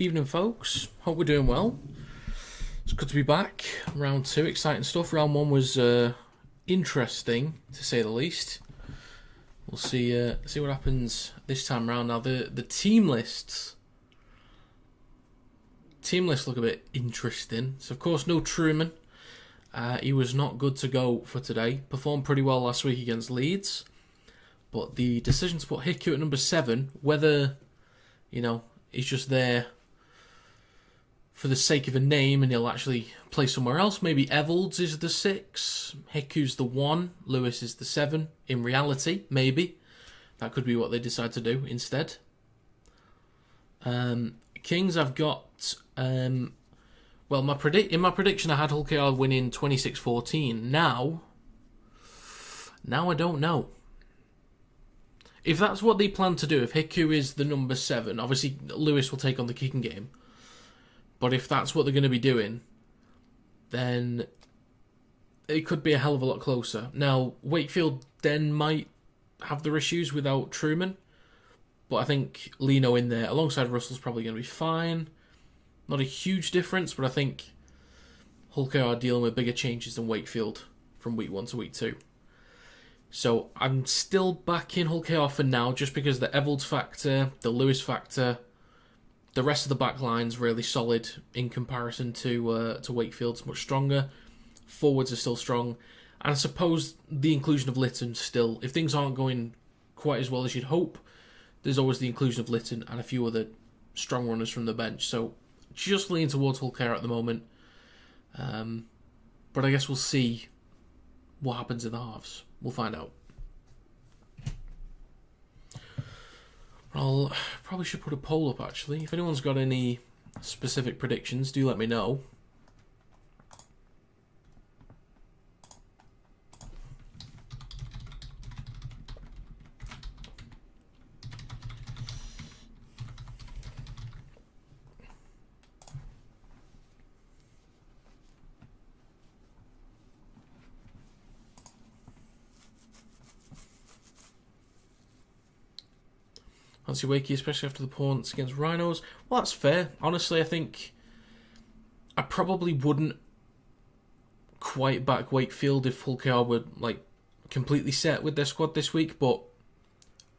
Evening, folks. Hope we're doing well. It's good to be back. Round 2, exciting stuff. Round 1 was interesting, to say the least. We'll see what happens this time round. Now, the team lists look a bit interesting. So, of course, no Truman. He was not good to go for today. Performed pretty well last week against Leeds. But the decision to put Hiku at number 7, whether, he's just there for the sake of a name and he'll actually play somewhere else. Maybe Evalds is the 6, Hiku's the 1, Lewis is the 7. In reality, maybe. That could be what they decide to do instead. Kings, I've got... in my prediction I had Hull KR winning 26-14. Now I don't know. If that's what they plan to do, if Hiku is the number 7, obviously Lewis will take on the kicking game. But if that's what they're going to be doing, then it could be a hell of a lot closer. Now, Wakefield then might have their issues without Truman. But I think Lino in there alongside Russell's probably going to be fine. Not a huge difference, but I think Hull KR are dealing with bigger changes than Wakefield from week 1 to week 2. So I'm still backing Hull KR for now, just because the Evalds factor, the Lewis factor, the rest of the back line's really solid in comparison to Wakefield's much stronger. Forwards are still strong. And I suppose the inclusion of Litton still, if things aren't going quite as well as you'd hope, there's always the inclusion of Litton and a few other strong runners from the bench. So just leaning towards Hull KR at the moment. But I guess we'll see what happens in the halves. We'll find out. I'll probably should put a poll up, actually. If anyone's got any specific predictions, do let me know. Fancy Wakey, especially after the points against Rhinos. Well, that's fair. Honestly, I think I probably wouldn't quite back Wakefield if Hull KR were completely set with their squad this week, but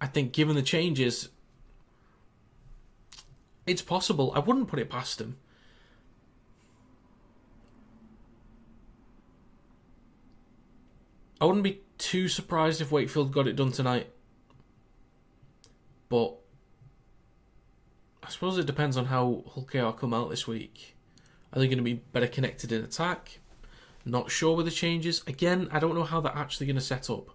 I think given the changes, it's possible. I wouldn't put it past them. I wouldn't be too surprised if Wakefield got it done tonight. But I suppose it depends on how Hull KR come out this week. Are they going to be better connected in attack? Not sure with the changes. Again, I don't know how they're actually going to set up.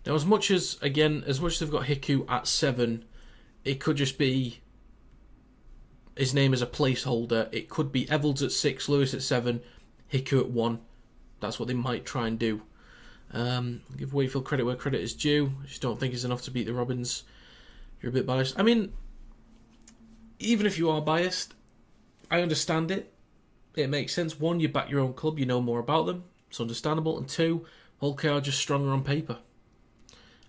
Now, as much as they've got Hiku at 7, it could just be his name as a placeholder. It could be Evalds at 6, Lewis at 7, Hiku at 1. That's what they might try and do. Give Wakefield credit where credit is due. I just don't think it's enough to beat the Robins. You're a bit biased. I mean, even if you are biased, I understand it. It makes sense. 1, you back your own club, you know more about them. It's understandable. And 2, Hull KR are just stronger on paper.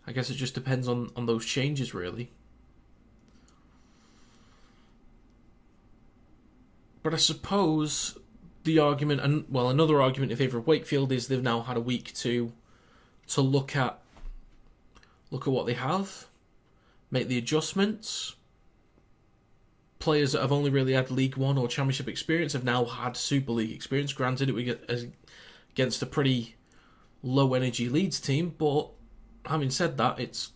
I guess it just depends on those changes, really. But I suppose the argument, another argument in favour of Wakefield is they've now had a week to look at what they have, make the adjustments. Players that have only really had League One or Championship experience have now had Super League experience. Granted, it was against a pretty low-energy Leeds team, but having said that, it's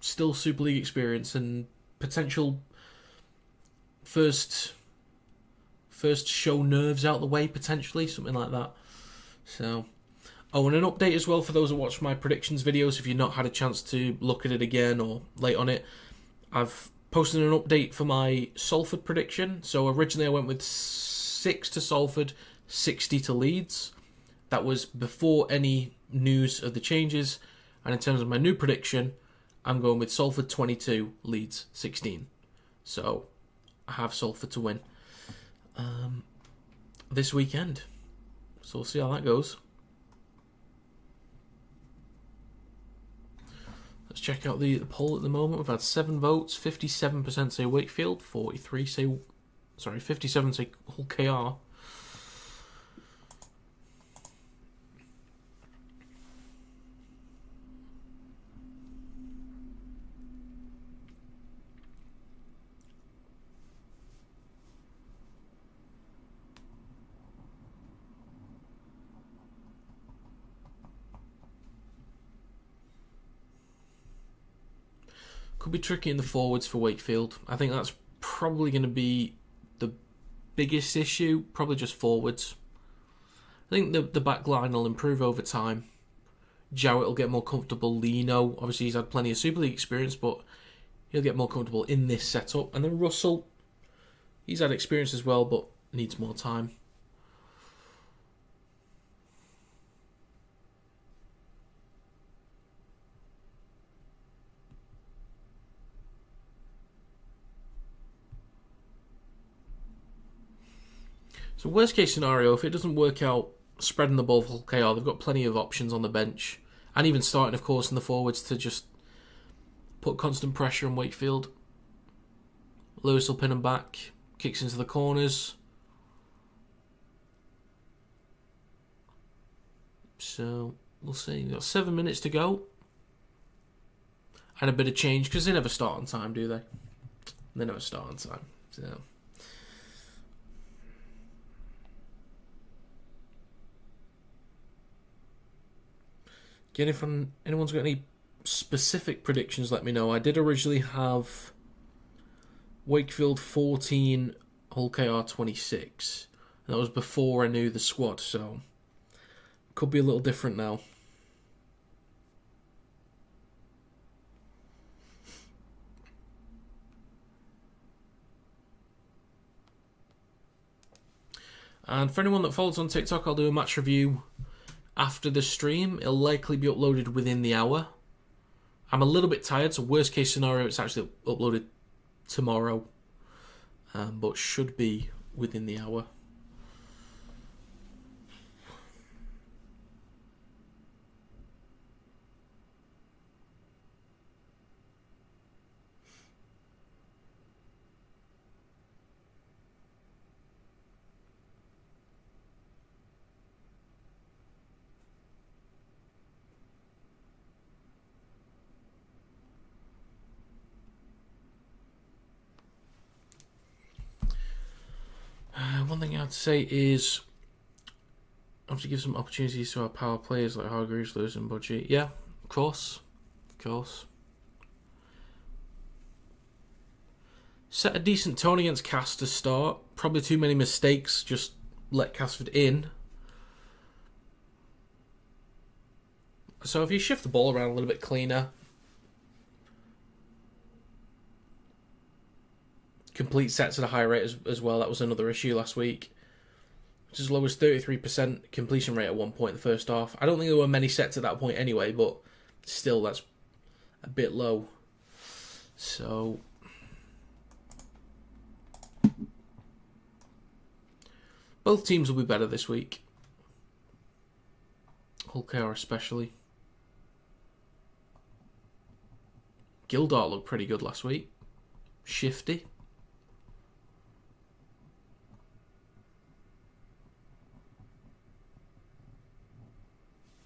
still Super League experience and potential first show nerves out the way, potentially, something like that. So, and an update as well for those that watch my predictions videos. If you've not had a chance to look at it again or late on it, I've posted an update for my Salford prediction. So originally I went with 6 to Salford, 60 to Leeds. That was before any news of the changes. And in terms of my new prediction, I'm going with Salford 22, Leeds 16. So I have Salford to win this weekend. So we'll see how that goes. Let's check out the poll at the moment. We've had 7 votes. 57% say Wakefield. 57 say Hull KR. Could be tricky in the forwards for Wakefield. I think that's probably going to be the biggest issue. Probably just forwards. I think the back line will improve over time. Jowett will get more comfortable. Lino, obviously he's had plenty of Super League experience, but he'll get more comfortable in this setup. And then Russell, he's had experience as well, but needs more time. So worst case scenario, if it doesn't work out spreading the ball for Hull KR, they've got plenty of options on the bench. And even starting, of course, in the forwards to just put constant pressure on Wakefield. Lewis will pin him back. Kicks into the corners. So we'll see. We've got 7 minutes to go. And a bit of change, because they never start on time, do they? They never start on time. So... Again, if anyone's got any specific predictions, let me know. I did originally have Wakefield 14, Hull KR 26. And that was before I knew the squad, so could be a little different now. And for anyone that follows on TikTok, I'll do a match review after the stream. It'll likely be uploaded within the hour. I'm a little bit tired, so worst case scenario, it's actually uploaded tomorrow. But should be within the hour. One thing I'd say is obviously give some opportunities to our power players like Hargreaves, Lewis and Budgie. Yeah, of course. Of course. Set a decent tone against Cast to start. Probably too many mistakes. Just let Casford in. So if you shift the ball around a little bit cleaner, complete sets at a high rate as well. That was another issue last week. Which is as low as 33% completion rate at one point in the first half. I don't think there were many sets at that point anyway, but still that's a bit low. So both teams will be better this week. Hull KR especially. Gildart looked pretty good last week. Shifty.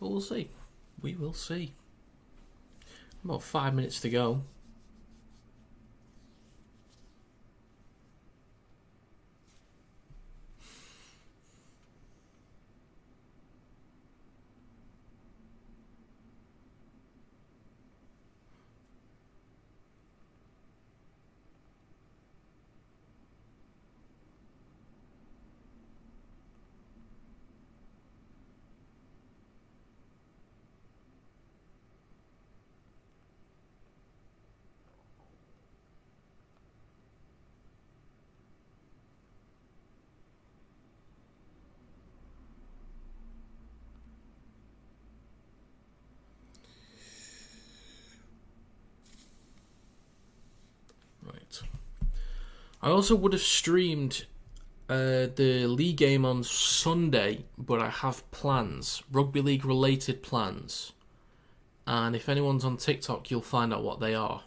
But we'll see. We will see. About 5 minutes to go. Perfect. I also would have streamed the league game on Sunday, but I have plans, Rugby League related plans. And if anyone's on TikTok, you'll find out what they are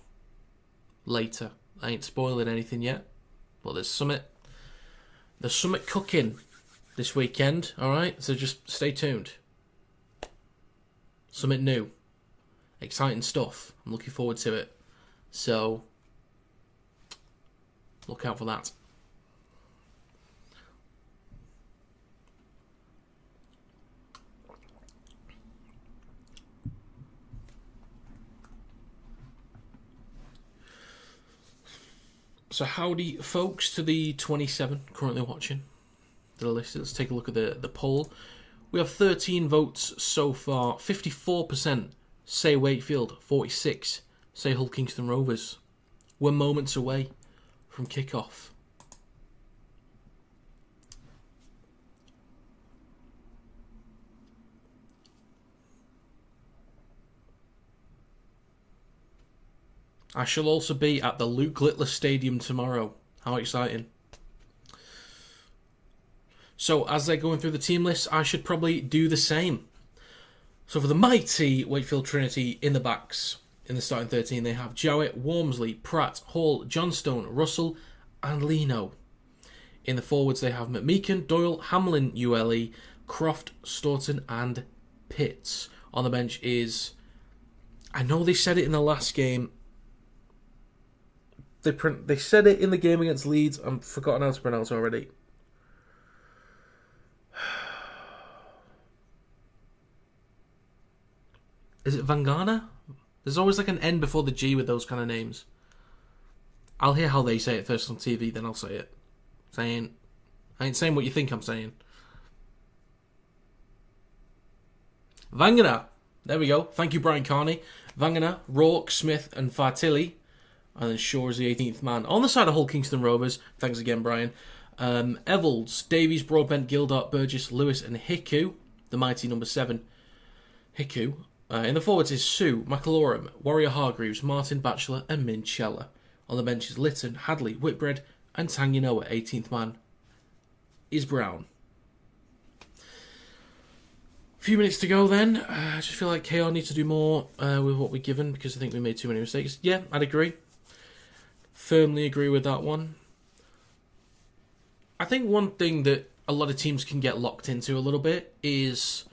later. I ain't spoiling anything yet, but there's summit cooking this weekend, alright? So just stay tuned. Something new. Exciting stuff. I'm looking forward to it. So, look out for that. So howdy folks to the 27 currently watching the list. Let's take a look at the poll. We have 13 votes so far. 54% say Wakefield, 46% say Hull Kingston Rovers. We're moments away from kickoff. I shall also be at the Luke Littler Stadium tomorrow. How exciting. So as they're going through the team list, I should probably do the same. So for the mighty Wakefield Trinity in the backs, in the starting 13, they have Jowett, Wormsley, Pratt, Hall, Johnstone, Russell and Leno. In the forwards, they have McMeekan, Doyle, Hamlin, ULE, Croft, Staunton and Pitts. On the bench is... I know they said it in the last game. They said it in the game against Leeds. I've forgotten how to pronounce already. Is it Vangana? There's always like an N before the G with those kind of names. I'll hear how they say it first on TV, then I'll say it. I ain't saying what you think I'm saying. Vangana. There we go. Thank you, Brian Carney. Vangana, Rourke, Smith and Fartilli. And then Shaw is the 18th man. On the side of Hull Kingston Rovers, thanks again, Brian. Evalds, Davies, Broadbent, Gildart, Burgess, Lewis and Hiku. The mighty number 7. Hiku. In the forwards is Sue, McAlorum, Warrior Hargreaves, Martin Batchelor and Minchella. On the bench is Lytton, Hadley, Whitbread and Tanginoa. 18th man is Brown. A few minutes to go then. I just feel like KR needs to do more with what we're given because I think we made too many mistakes. Yeah, I'd agree. Firmly agree with that one. I think one thing that a lot of teams can get locked into a little bit is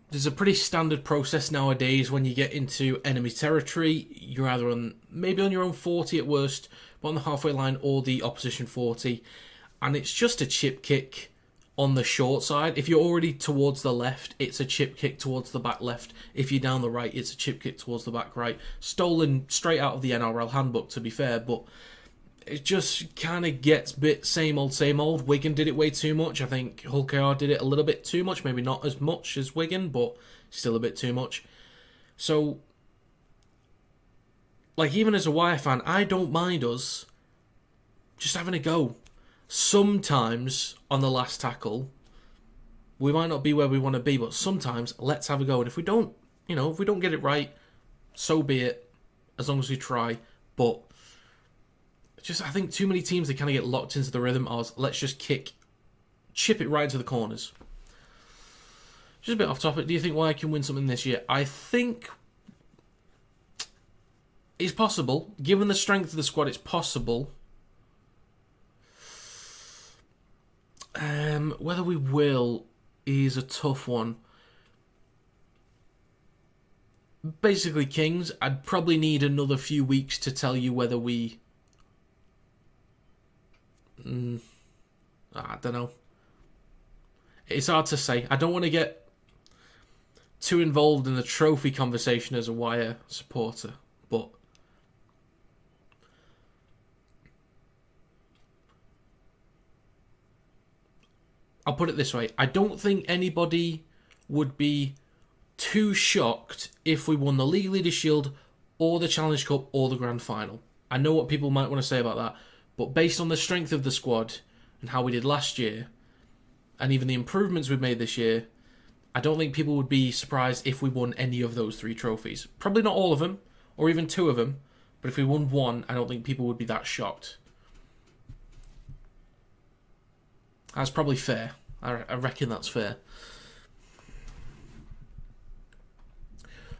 there's a pretty standard process nowadays when you get into enemy territory. You're either maybe on your own 40 at worst, but on the halfway line or the opposition 40. And it's just a chip kick on the short side. If you're already towards the left, it's a chip kick towards the back left. If you're down the right, it's a chip kick towards the back right. Stolen straight out of the NRL handbook, to be fair, but it just kind of gets a bit same old, same old. Wigan did it way too much. I think Hull KR did it a little bit too much. Maybe not as much as Wigan, but still a bit too much. So, like, even as a Wire fan, I don't mind us just having a go. Sometimes on the last tackle, we might not be where we want to be, but sometimes let's have a go. And if we don't, if we don't get it right, so be it, as long as we try. But just, I think too many teams, they kind of get locked into the rhythm of let's just chip it right into the corners. Just a bit off topic. Do you think Wire can win something this year? I think it's possible. Given the strength of the squad, it's possible. Whether we will is a tough one. Basically, Kings, I'd probably need another few weeks to tell you whether we... I don't know. It's hard to say. I don't want to get too involved in the trophy conversation as a Wire supporter, but I'll put it this way. I don't think anybody would be too shocked if we won the League Leaders' Shield or the Challenge Cup or the Grand Final. I know what people might want to say about that, but based on the strength of the squad and how we did last year, and even the improvements we've made this year, I don't think people would be surprised if we won any of those 3 trophies. Probably not all of them, or even 2 of them, But if we won 1, I don't think people would be that shocked. That's probably fair. I reckon that's fair.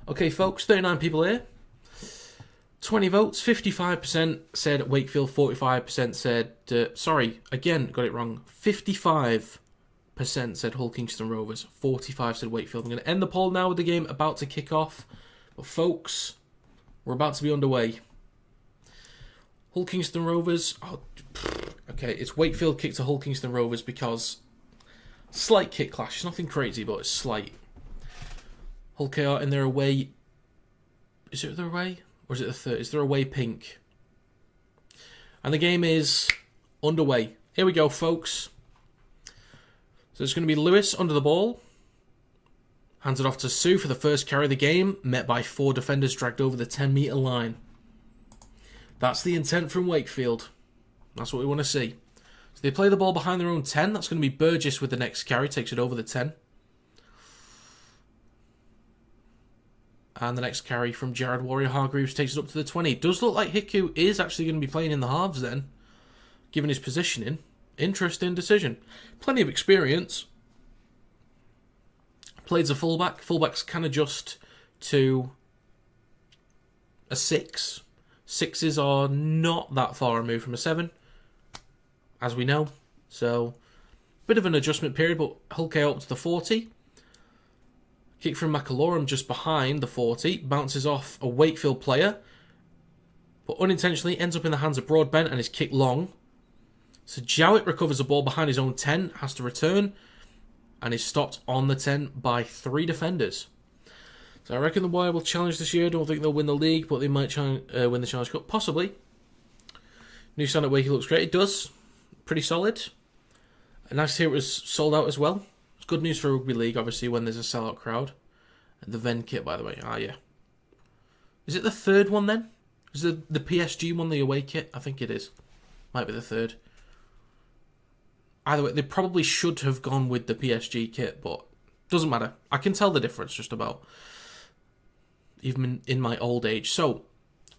Okay, folks, 39 people here. 20 votes, 55% said Wakefield, 45% said... sorry, again, got it wrong. 55% said Hull Kingston Rovers, 45% said Wakefield. I'm going to end the poll now with the game about to kick off. But folks, we're about to be underway. Hull Kingston Rovers... Oh, okay, it's Wakefield kick to Hull Kingston Rovers because... Slight kick clash. It's nothing crazy, but it's slight. Hull KR in their away... Is it their away? Or is it the third? Is there away pink? And the game is underway. Here we go, folks. So it's going to be Lewis under the ball. Hands it off to Sue for the first carry of the game. Met by 4 defenders dragged over the 10-metre line. That's the intent from Wakefield. That's what we want to see. So they play the ball behind their own 10. That's going to be Burgess with the next carry. Takes it over the 10. And the next carry from Jared Warrior-Hargreaves takes it up to the 20. It does look like Hiku is actually going to be playing in the halves then, given his positioning. Interesting decision. Plenty of experience. Played as a fullback. Fullbacks can adjust to a 6. 6s are not that far removed from a 7, as we know. So, bit of an adjustment period, but Hull KO up to the 40. Kick from McAlorum just behind the 40. Bounces off a Wakefield player, but unintentionally ends up in the hands of Broadbent and is kicked long. So Jowett recovers the ball behind his own 10, has to return, and is stopped on the 10 by 3 defenders. So I reckon the Wire will challenge this year. Don't think they'll win the league, but they might win the Challenge Cup. Possibly. New stand at Wakey looks great. It does. Pretty solid. And nice to hear it was sold out as well. It's good news for Rugby League, obviously, when there's a sellout crowd. And the Ven kit, by the way. Ah, yeah. Is it the third one then? Is the PSG one the away kit? I think it is. Might be the third. Either way, they probably should have gone with the PSG kit, but doesn't matter. I can tell the difference just about, even in my old age. So,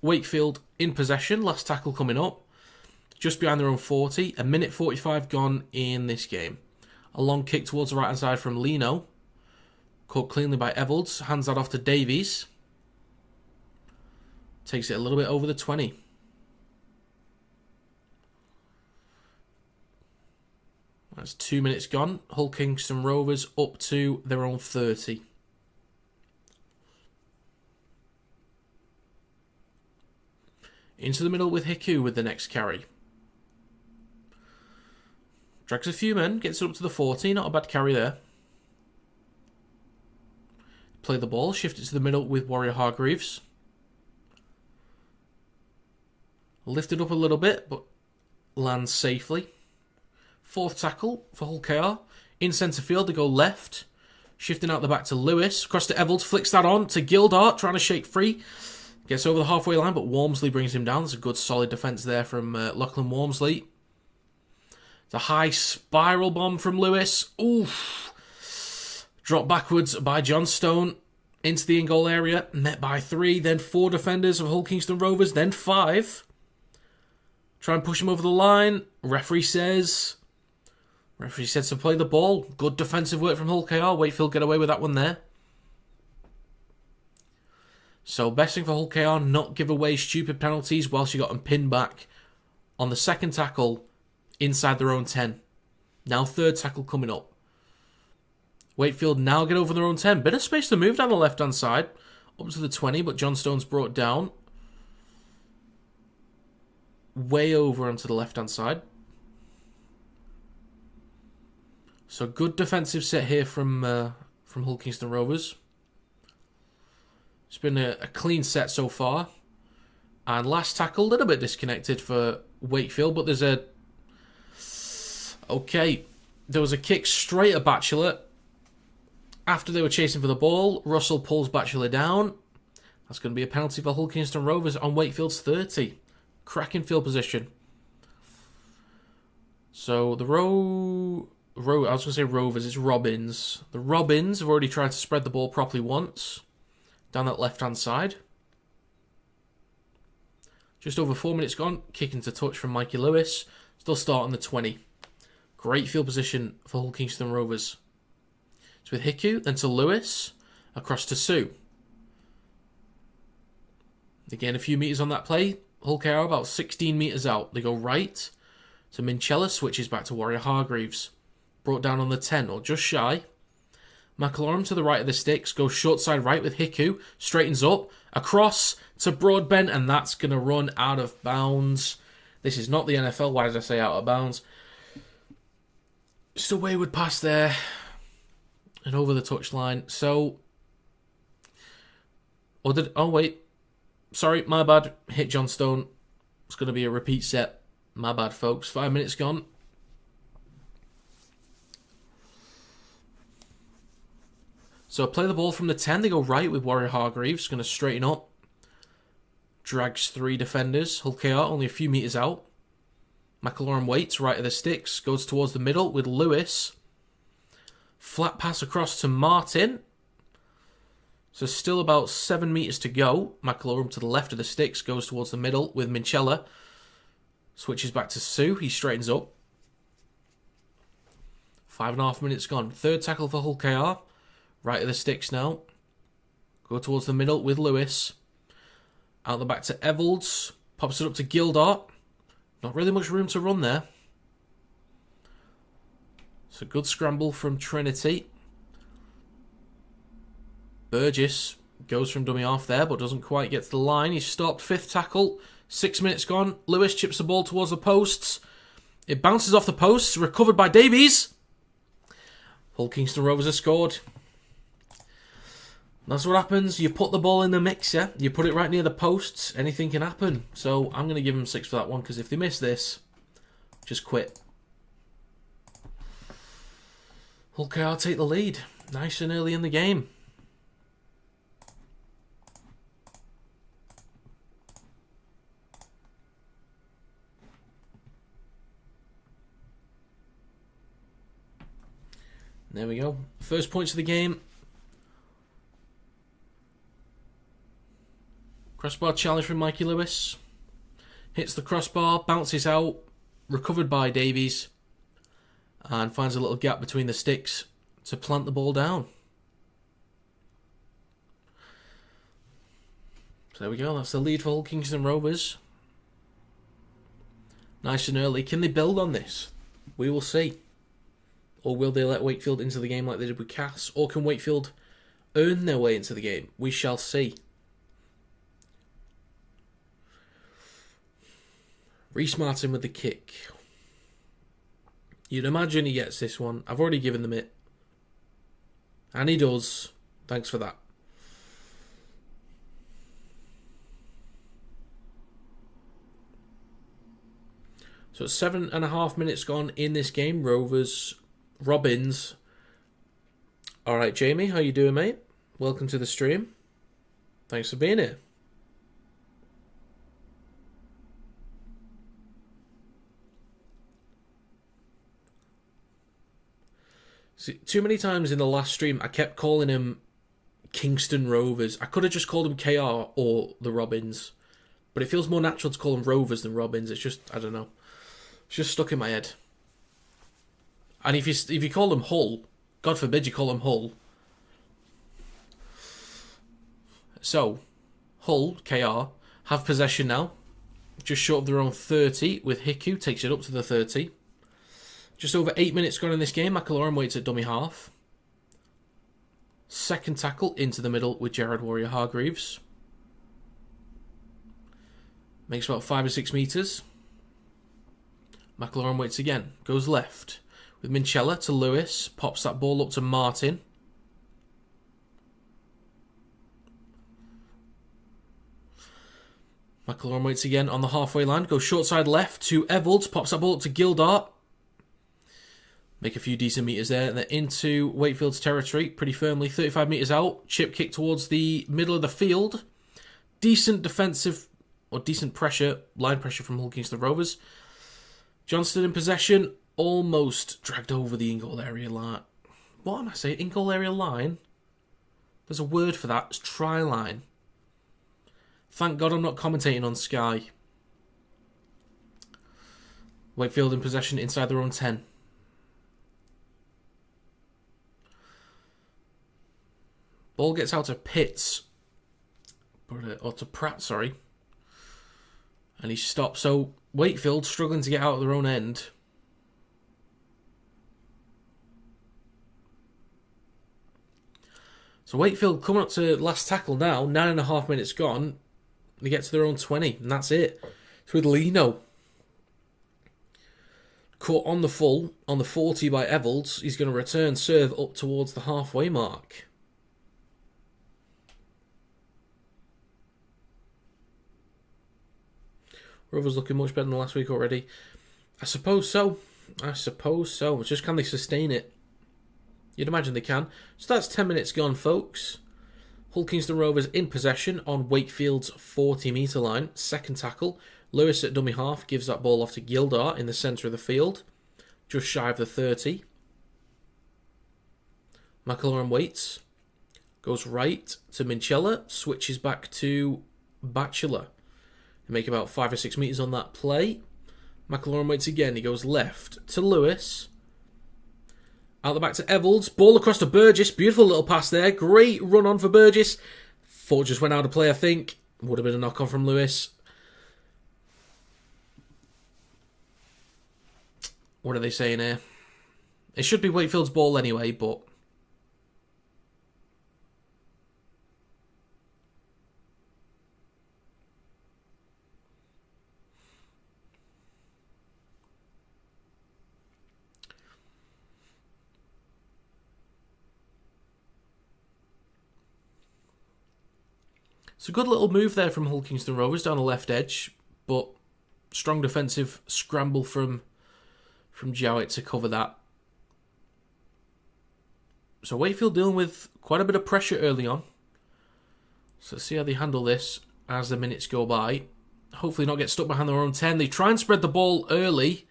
Wakefield in possession. Last tackle coming up. Just behind their own 40. A minute 45 gone in this game. A long kick towards the right-hand side from Lino. Caught cleanly by Evolds. Hands that off to Davies. Takes it a little bit over the 20. That's 2 minutes gone. Hull Kingston Rovers up to their own 30. Into the middle with Hiku with the next carry. Drags a few men, gets it up to the 40. Not a bad carry there. Play the ball, shift it to the middle with Warrior-Hargreaves. Lifted up a little bit, but lands safely. 4th tackle for Hull KR. In centre field, they go left. Shifting out the back to Lewis. Across to Evolds, flicks that on to Gildart, trying to shake free. Gets over the halfway line, but Walmsley brings him down. There's a good solid defence there from Lachlan Walmsley. It's a high spiral bomb from Lewis. Oof. Dropped backwards by Johnstone into the in-goal area. Met by 3, then 4 defenders of Hull Kingston Rovers, then 5. Try and push him over the line. Referee says to play the ball. Good defensive work from Hull KR. Wakefield get away with that one there. So best thing for Hull KR, not give away stupid penalties whilst you got them pinned back on the second tackle inside their own 10. Now 3rd tackle coming up. Wakefield now get over their own 10. Bit of space to move down the left-hand side. Up to the 20, but Johnstone's brought down. Way over onto the left-hand side. So good defensive set here from Hull Kingston Rovers. It's been a clean set so far. And last tackle, a little bit disconnected for Wakefield, but there's a... Okay, there was a kick straight at Batchelor. After they were chasing for the ball, Russell pulls Batchelor down. That's going to be a penalty for Hull Kingston Rovers on Wakefield's 30. Cracking field position. So the I was going to say Rovers, it's Robins. The Robins have already tried to spread the ball properly once. Down that left-hand side. Just over 4 minutes gone. Kick into touch from Mikey Lewis. Still start on the 20. Great field position for Hull Kingston Rovers. It's with Hiku, then to Lewis. Across to Sue. Again, a few metres on that play. Hull KR about 16 metres out. They go right to Minchella. Switches back to Warrior Hargreaves. Brought down on the 10, or just shy. McAlorum to the right of the sticks. Goes short side right with Hiku. Straightens up. Across to Broadbent, and that's going to run out of bounds. This is not the NFL. Why did I say out of bounds? Just a wayward pass there. And over the touchline. So... Oh, wait. Sorry, my bad. Hit John Stone. It's going to be a repeat set. My bad, folks. 5 minutes gone. So play the ball from the 10. They go right with Warrior Hargreaves. Going to straighten up. Drags 3 defenders. Hull KR only a few metres out. McAlorum waits right of the sticks. Goes towards the middle with Lewis. Flat pass across to Martin. So still about 7 metres to go. McAlorum to the left of the sticks. Goes towards the middle with Minchella. Switches back to Sue. He straightens up. 5.5 minutes gone. Third tackle for Hull KR. Right of the sticks now. Go towards the middle with Lewis. Out the back to Evalds. Pops it up to Gildart. Not really much room to run there. It's a good scramble from Trinity. Burgess goes from dummy half there, but doesn't quite get to the line. He's stopped. Fifth tackle. 6 minutes gone. Lewis chips the ball towards the posts. It bounces off the posts. Recovered by Davies. Hull Kingston Rovers have scored. That's what happens. You put the ball in the mixer. You put it right near the posts. Anything can happen. So I'm going to give them 6 for that one, because if they miss this, just quit. Hull KR take the lead. Nice and early in the game. There we go. First points of the game. Crossbar challenge from Mikey Lewis. Hits the crossbar, bounces out, recovered by Davies, and finds a little gap between the sticks to plant the ball down. So there we go, that's the lead for Hull Kingston Rovers. Nice and early. Can they build on this? We will see. Or will they let Wakefield into the game like they did with Cass? Or can Wakefield earn their way into the game? We shall see. Reece Martin with the kick. You'd imagine he gets this one. I've already given them it. And he does. Thanks for that. So it's 7.5 minutes gone in this game. Robins. Alright, Jamie, how you doing, mate? Welcome to the stream. Thanks for being here. See, too many times in the last stream, I kept calling him Kingston Rovers. I could have just called him KR or the Robins. But it feels more natural to call them Rovers than Robins. It's just, I don't know. It's just stuck in my head. And if you call them Hull, God forbid you call them Hull. So, Hull, KR, have possession now. Just short of their own 30 with Hiku. Takes it up to the 30. Just over 8 minutes gone in this game. McAlorum waits at dummy half. Second tackle into the middle with Gerard Warrior Hargreaves. Makes about 5 or 6 metres. McAlorum waits again. Goes left with Minchella to Lewis. Pops that ball up to Martin. McAlorum waits again on the halfway line. Goes short side left to Evalds. Pops that ball up to Gildart. Make a few decent metres there. And then into Wakefield's territory pretty firmly. 35 metres out. Chip kick towards the middle of the field. Decent defensive or decent pressure. Line pressure from Hull Kingston Rovers. Johnston in possession. Almost dragged over the in-goal area line. What am I saying? In-goal area line? There's a word for that. It's try line. Thank God I'm not commentating on Sky. Wakefield in possession inside their own 10. Ball gets out to Pitts. Or to Pratt, sorry. And he stops. So Wakefield struggling to get out of their own end. So Wakefield coming up to last tackle now. 9.5 minutes gone. They get to their own 20. And that's it. It's with Lino. Caught on the full. On the 40 by Evalds. He's going to return serve up towards the halfway mark. Rovers looking much better than last week already. I suppose so. It's just can they sustain it? You'd imagine they can. So that's 10 minutes gone, folks. Hull Kingston Rovers in possession on Wakefield's 40-metre line. Second tackle. Lewis at dummy half gives that ball off to Gildart in the centre of the field. Just shy of the 30. McIlaurin waits. Goes right to Minchella. Switches back to Batchelor. They make about 5 or 6 metres on that play. McIlaurin waits again. He goes left to Lewis. Out the back to Evalds. Ball across to Burgess. Beautiful little pass there. Great run on for Burgess. Thought just went out of play, I think. Would have been a knock on from Lewis. What are they saying here? It should be Wakefield's ball anyway, but... It's a good little move there from Hull Kingston Rovers down the left edge, but strong defensive scramble from Jowett to cover that. So Wakefield dealing with quite a bit of pressure early on. So let's see how they handle this as the minutes go by. Hopefully not get stuck behind their own 10. They try and spread the ball early.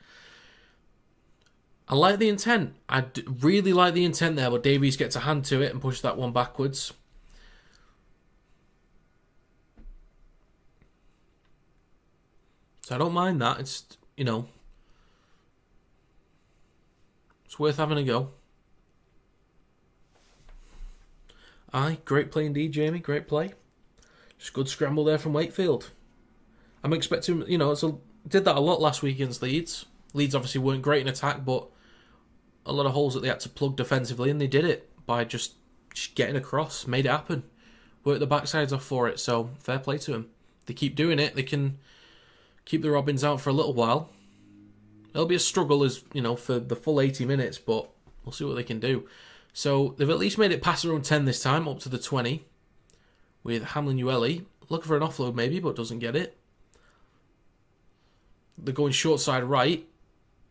I like the intent. I really like the intent there, but Davies gets a hand to it and push that one backwards. So I don't mind that. It's, you know, it's worth having a go. Aye, great play indeed, Jamie. Great play. Just good scramble there from Wakefield. I'm expecting, you know, did that a lot last week against Leeds. Leeds obviously weren't great in attack, but a lot of holes that they had to plug defensively, and they did it by just getting across, made it happen. Worked the backsides off for it, so fair play to them. They keep doing it, they can keep the Robins out for a little while. It'll be a struggle, as you know, for the full 80 minutes, but we'll see what they can do. So they've at least made it past their own 10 this time, up to the 20, with Hamlin Ueli. Looking for an offload maybe, but doesn't get it. They're going short side right.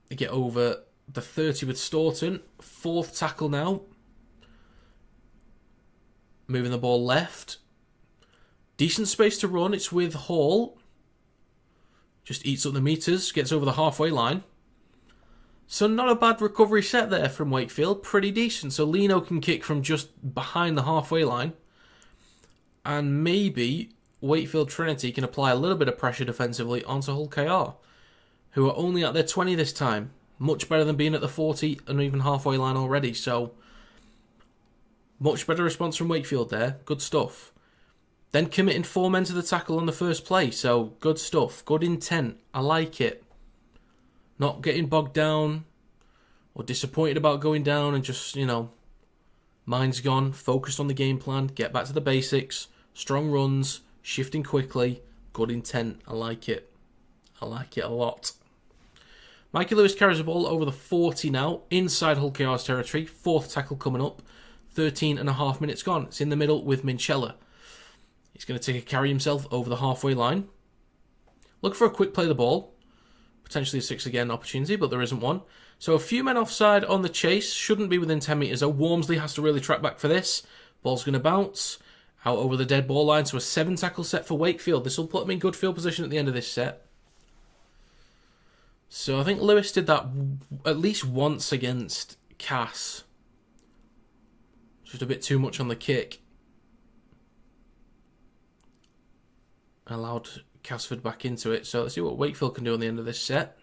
They get over the 30 with Staunton. Fourth tackle now. Moving the ball left. Decent space to run. It's with Hall. Just eats up the metres. Gets over the halfway line. So not a bad recovery set there from Wakefield. Pretty decent. So Lino can kick from just behind the halfway line. And maybe Wakefield Trinity can apply a little bit of pressure defensively onto Hull KR, who are only at their 20 this time. Much better than being at the 40 and even halfway line already. So much better response from Wakefield there. Good stuff. Then committing 4 men to the tackle on the first play. So good stuff. Good intent. I like it. Not getting bogged down or disappointed about going down and just, you know, mind's gone. Focused on the game plan. Get back to the basics. Strong runs. Shifting quickly. Good intent. I like it. I like it a lot. Mikey Lewis carries the ball over the 40 now. Inside Hull KR's territory. Fourth tackle coming up. 13.5 minutes gone. It's in the middle with Minchella. He's going to take a carry himself over the halfway line. Look for a quick play of the ball. Potentially a 6 again opportunity, but there isn't one. So a few men offside on the chase. Shouldn't be within 10 metres though. Wormsley has to really track back for this. Ball's going to bounce. Out over the dead ball line. So a 7 tackle set for Wakefield. This will put them in good field position at the end of this set. So I think Lewis did that at least once against Cass. Just a bit too much on the kick. Allowed Casford back into it. So let's see what Wakefield can do on the end of this set.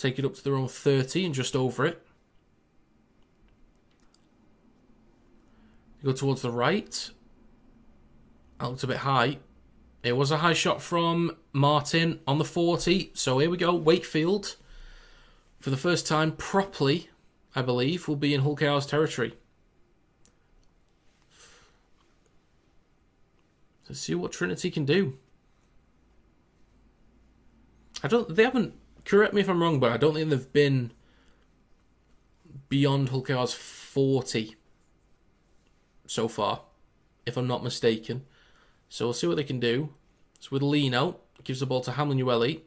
Take it up to their own 30 and just over it. Go towards the right. That looked a bit high. It was a high shot from Martin on the 40. So here we go. Wakefield, for the first time properly, I believe, will be in Hull KR's territory. Let's see what Trinity can do. They haven't, correct me if I'm wrong, but I don't think they've been beyond Hull KR's 40 so far, if I'm not mistaken. So we'll see what they can do. It's with Lino. Gives the ball to Hamlin-Ueli.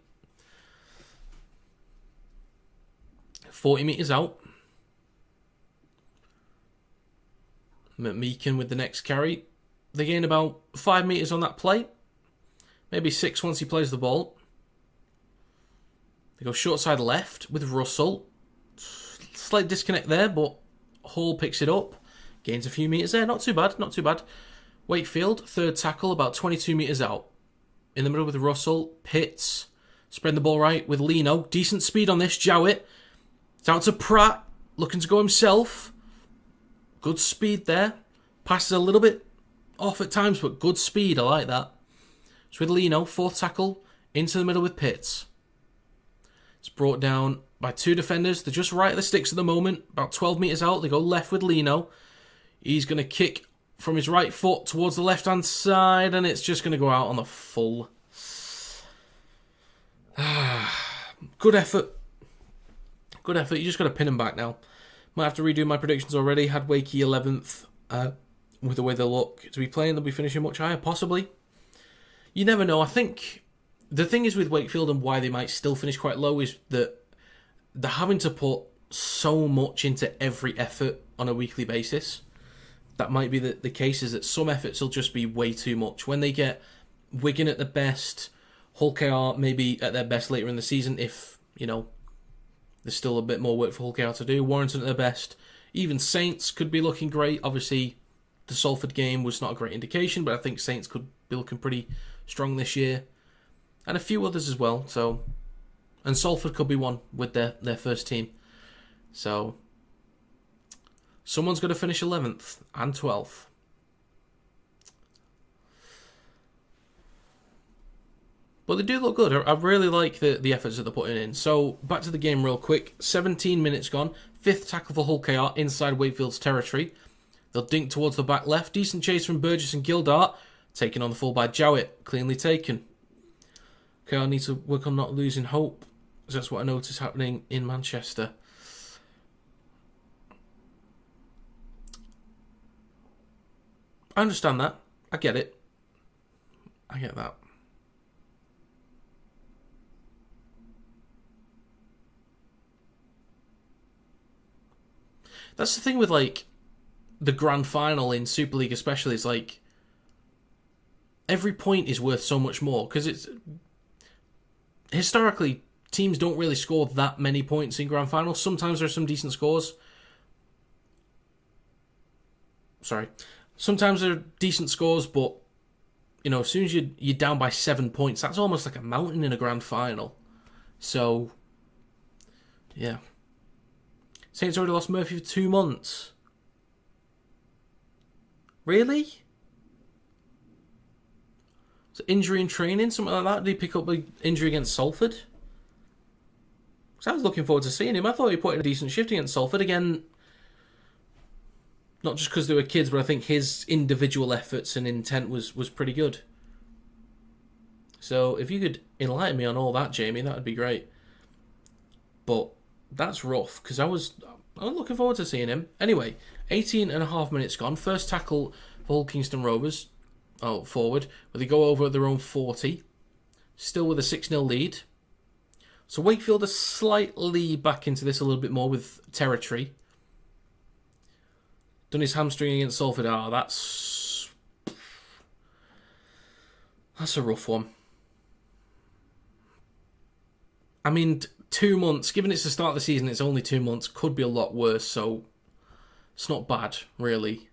40 metres out. McMeekin with the next carry. They gain about 5 metres on that play. Maybe 6 once he plays the ball. They go short side left with Russell. Slight disconnect there, but Hall picks it up. Gains a few metres there. Not too bad, not too bad. Wakefield, third tackle, about 22 metres out. In the middle with Russell. Pitts. Spreading the ball right with Lino. Decent speed on this. Jowett. It's out to Pratt. Looking to go himself. Good speed there. Passes a little bit off at times, but good speed. I like that. It's with Lino. Fourth tackle. Into the middle with Pitts. It's brought down by 2 defenders. They're just right at the sticks at the moment. About 12 metres out. They go left with Lino. He's going to kick from his right foot towards the left-hand side, and it's just going to go out on the full. Good effort. Good effort. You just got to pin him back now. Might have to redo my predictions already. Had Wakey 11th with the way they look. To be playing, they'll be finishing much higher, possibly. You never know. I think the thing is with Wakefield and why they might still finish quite low is that they're having to put so much into every effort on a weekly basis. That might be the case, is that some efforts will just be way too much. When they get Wigan at the best, Hull KR maybe at their best later in the season, if, you know, there's still a bit more work for Hull KR to do. Warrington at their best. Even Saints could be looking great. Obviously, the Salford game was not a great indication, but I think Saints could be looking pretty strong this year. And a few others as well. So, and Salford could be one with their first team. So, someone's going to finish 11th and 12th. But they do look good. I really like the efforts that they're putting in. So, back to the game real quick. 17 minutes gone. 5th tackle for Hull KR inside Wakefield's territory. They'll dink towards the back left. Decent chase from Burgess and Gildart. Taken on the full by Jowett. Cleanly taken. KR needs to work on not losing hope. Because that's what I noticed happening in Manchester. I understand that. I get it. I get that. That's the thing with, like, the grand final in Super League especially, is like, every point is worth so much more, because it's, historically, teams don't really score that many points in grand finals. Sometimes there's some decent scores. Sometimes there are decent scores, but, you know, as soon as you're down by 7 points, that's almost like a mountain in a grand final. So, yeah. Saints already lost Murphy for 2 months. Really? So injury in training, something like that? Did he pick up an injury against Salford? Because I was looking forward to seeing him. I thought he put in a decent shift against Salford. Again, not just because they were kids, but I think his individual efforts and intent was pretty good. So if you could enlighten me on all that, Jamie, that would be great. But that's rough, because I was looking forward to seeing him. Anyway, 18 and a half minutes gone. First tackle for Hull Kingston Rovers. Forward, where they go over at their own 40. Still with a 6-0 lead. So Wakefield are slightly back into this a little bit more with territory. Done his hamstring against Salford. That's a rough one. I mean, 2 months, given it's the start of the season, it's only 2 months, could be a lot worse, so it's not bad, really.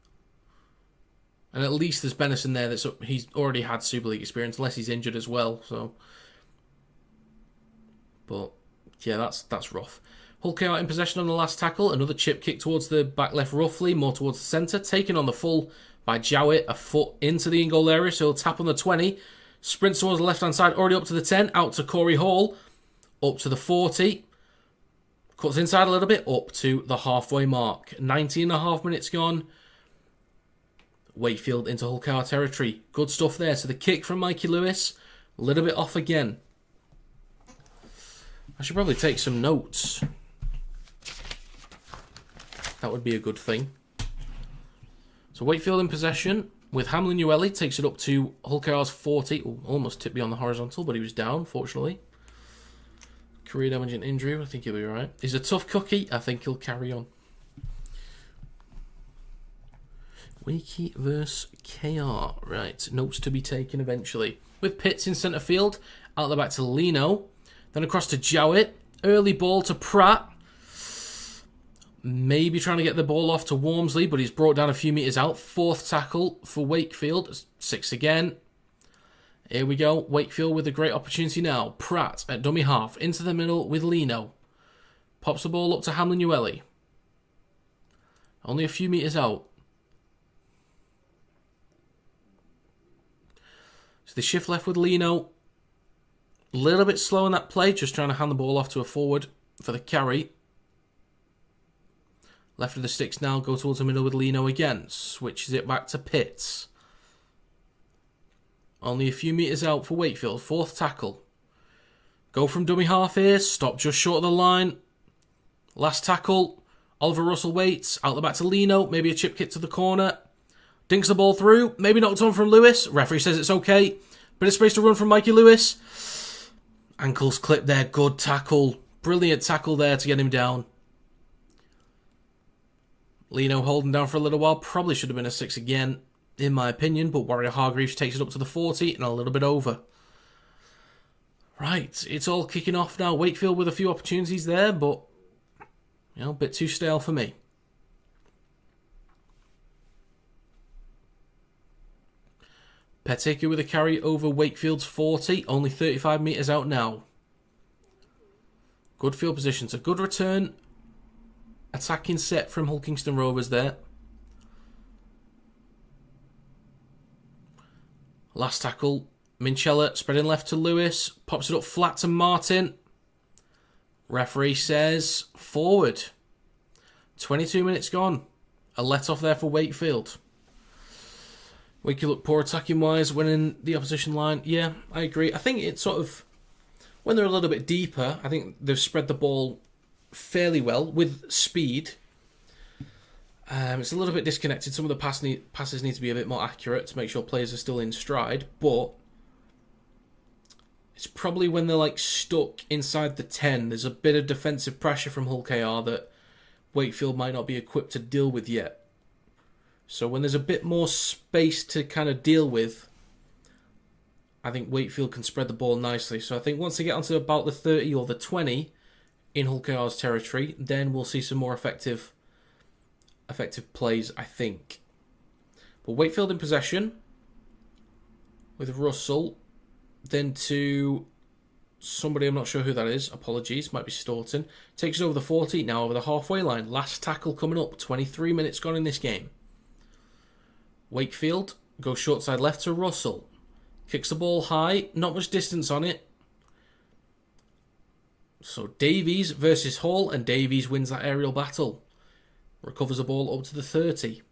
And at least there's Benison there, he's already had Super League experience, unless he's injured as well, so. But Yeah, that's rough. Hull KR in possession on the last tackle. Another chip kick towards the back left roughly, more towards the centre. Taken on the full by Jowett, a foot into the in-goal area, so he'll tap on the 20. Sprints towards the left-hand side, already up to the 10. Out to Corey Hall, up to the 40. Cuts inside a little bit, up to the halfway mark. 19.5 minutes gone. Wakefield into Hull KR territory. Good stuff there. So the kick from Mikey Lewis, a little bit off again. I should probably take some notes. That would be a good thing. So Wakefield in possession with Hamlin Ueli, takes it up to Hull KR's 40. Ooh, almost tipped beyond the horizontal, but he was down, fortunately. Career damaging injury, I think he'll be alright. He's a tough cookie, I think he'll carry on. Wakey versus KR. Right, notes to be taken eventually. With Pitts in centre field, out the back to Lino. Then across to Jowett. Early ball to Pratt. Maybe trying to get the ball off to Wormsley, but he's brought down a few metres out. Fourth tackle for Wakefield. 6 again. Here we go. Wakefield with a great opportunity now. Pratt at dummy half. Into the middle with Lino. Pops the ball up to Hamlin Ueli. Only a few metres out. So they shift left with Lino. A little bit slow in that play. Just trying to hand the ball off to a forward for the carry. Left of the sticks now, go towards the middle with Lino again. Switches it back to Pitts. Only a few metres out for Wakefield. Fourth tackle. Go from dummy half here. Stop just short of the line. Last tackle. Oliver Russell waits. Out the back to Lino. Maybe a chip kick to the corner. Dinks the ball through. Maybe knocked on from Lewis. Referee says it's okay. Bit of space to run from Mikey Lewis. Ankles clipped there. Good tackle. Brilliant tackle there to get him down. Lino holding down for a little while. Probably should have been a 6 again, in my opinion. But Warrior Hargreaves takes it up to the 40 and a little bit over. Right, it's all kicking off now. Wakefield with a few opportunities there, but, you know, a bit too stale for me. Peteke with a carry over Wakefield's 40. Only 35 metres out now. Good field position. It's a good return. Attacking set from Hull Kingston Rovers there. Last tackle. Minchella spreading left to Lewis. Pops it up flat to Martin. Referee says forward. 22 minutes gone. A let off there for Wakefield. Wakefield look poor attacking wise when in the opposition line. Yeah, I agree. I think it's sort of, when they're a little bit deeper, I think they've spread the ball fairly well with speed. It's a little bit disconnected. Some of the passes need to be a bit more accurate to make sure players are still in stride, but it's probably when they're like stuck inside the 10, there's a bit of defensive pressure from Hull KR that Wakefield might not be equipped to deal with yet. So when there's a bit more space to kind of deal with, I think Wakefield can spread the ball nicely. So I think once they get onto about the 30 or the 20 in Hull KR's territory, then we'll see some more effective plays, I think. But Wakefield in possession with Russell, then to somebody, I'm not sure who that is, apologies, might be Staunton. Takes it over the 40, now over the halfway line. Last tackle coming up, 23 minutes gone in this game. Wakefield goes short side left to Russell. Kicks the ball high, not much distance on it. So Davies versus Hall, and Davies wins that aerial battle. Recovers the ball up to the 30.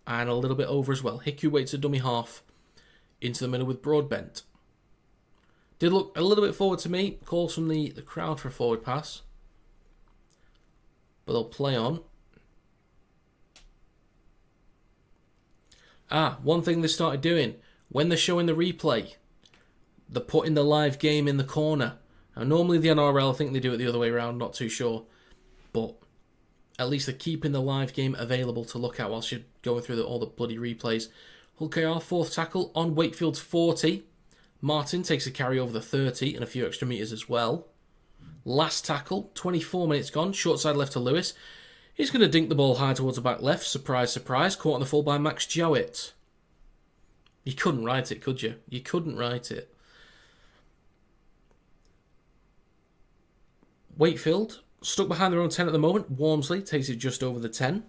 And a little bit over as well. Hickey waits a dummy half into the middle with Broadbent. Did look a little bit forward to me. Calls from the crowd for a forward pass. But they'll play on. One thing they started doing. When they're showing the replay, they're putting the live game in the corner. Now, normally the NRL, I think they do it the other way around, not too sure. But at least they're keeping the live game available to look at whilst you're going through all the bloody replays. Hull KR, fourth tackle on Wakefield's 40. Martin takes a carry over the 30 and a few extra metres as well. Last tackle, 24 minutes gone. Short side left to Lewis. He's going to dink the ball high towards the back left. Surprise, surprise. Caught on the full by Max Jowett. You couldn't write it, could you? You couldn't write it. Wakefield, stuck behind their own 10 at the moment. Walmsley takes it just over the 10.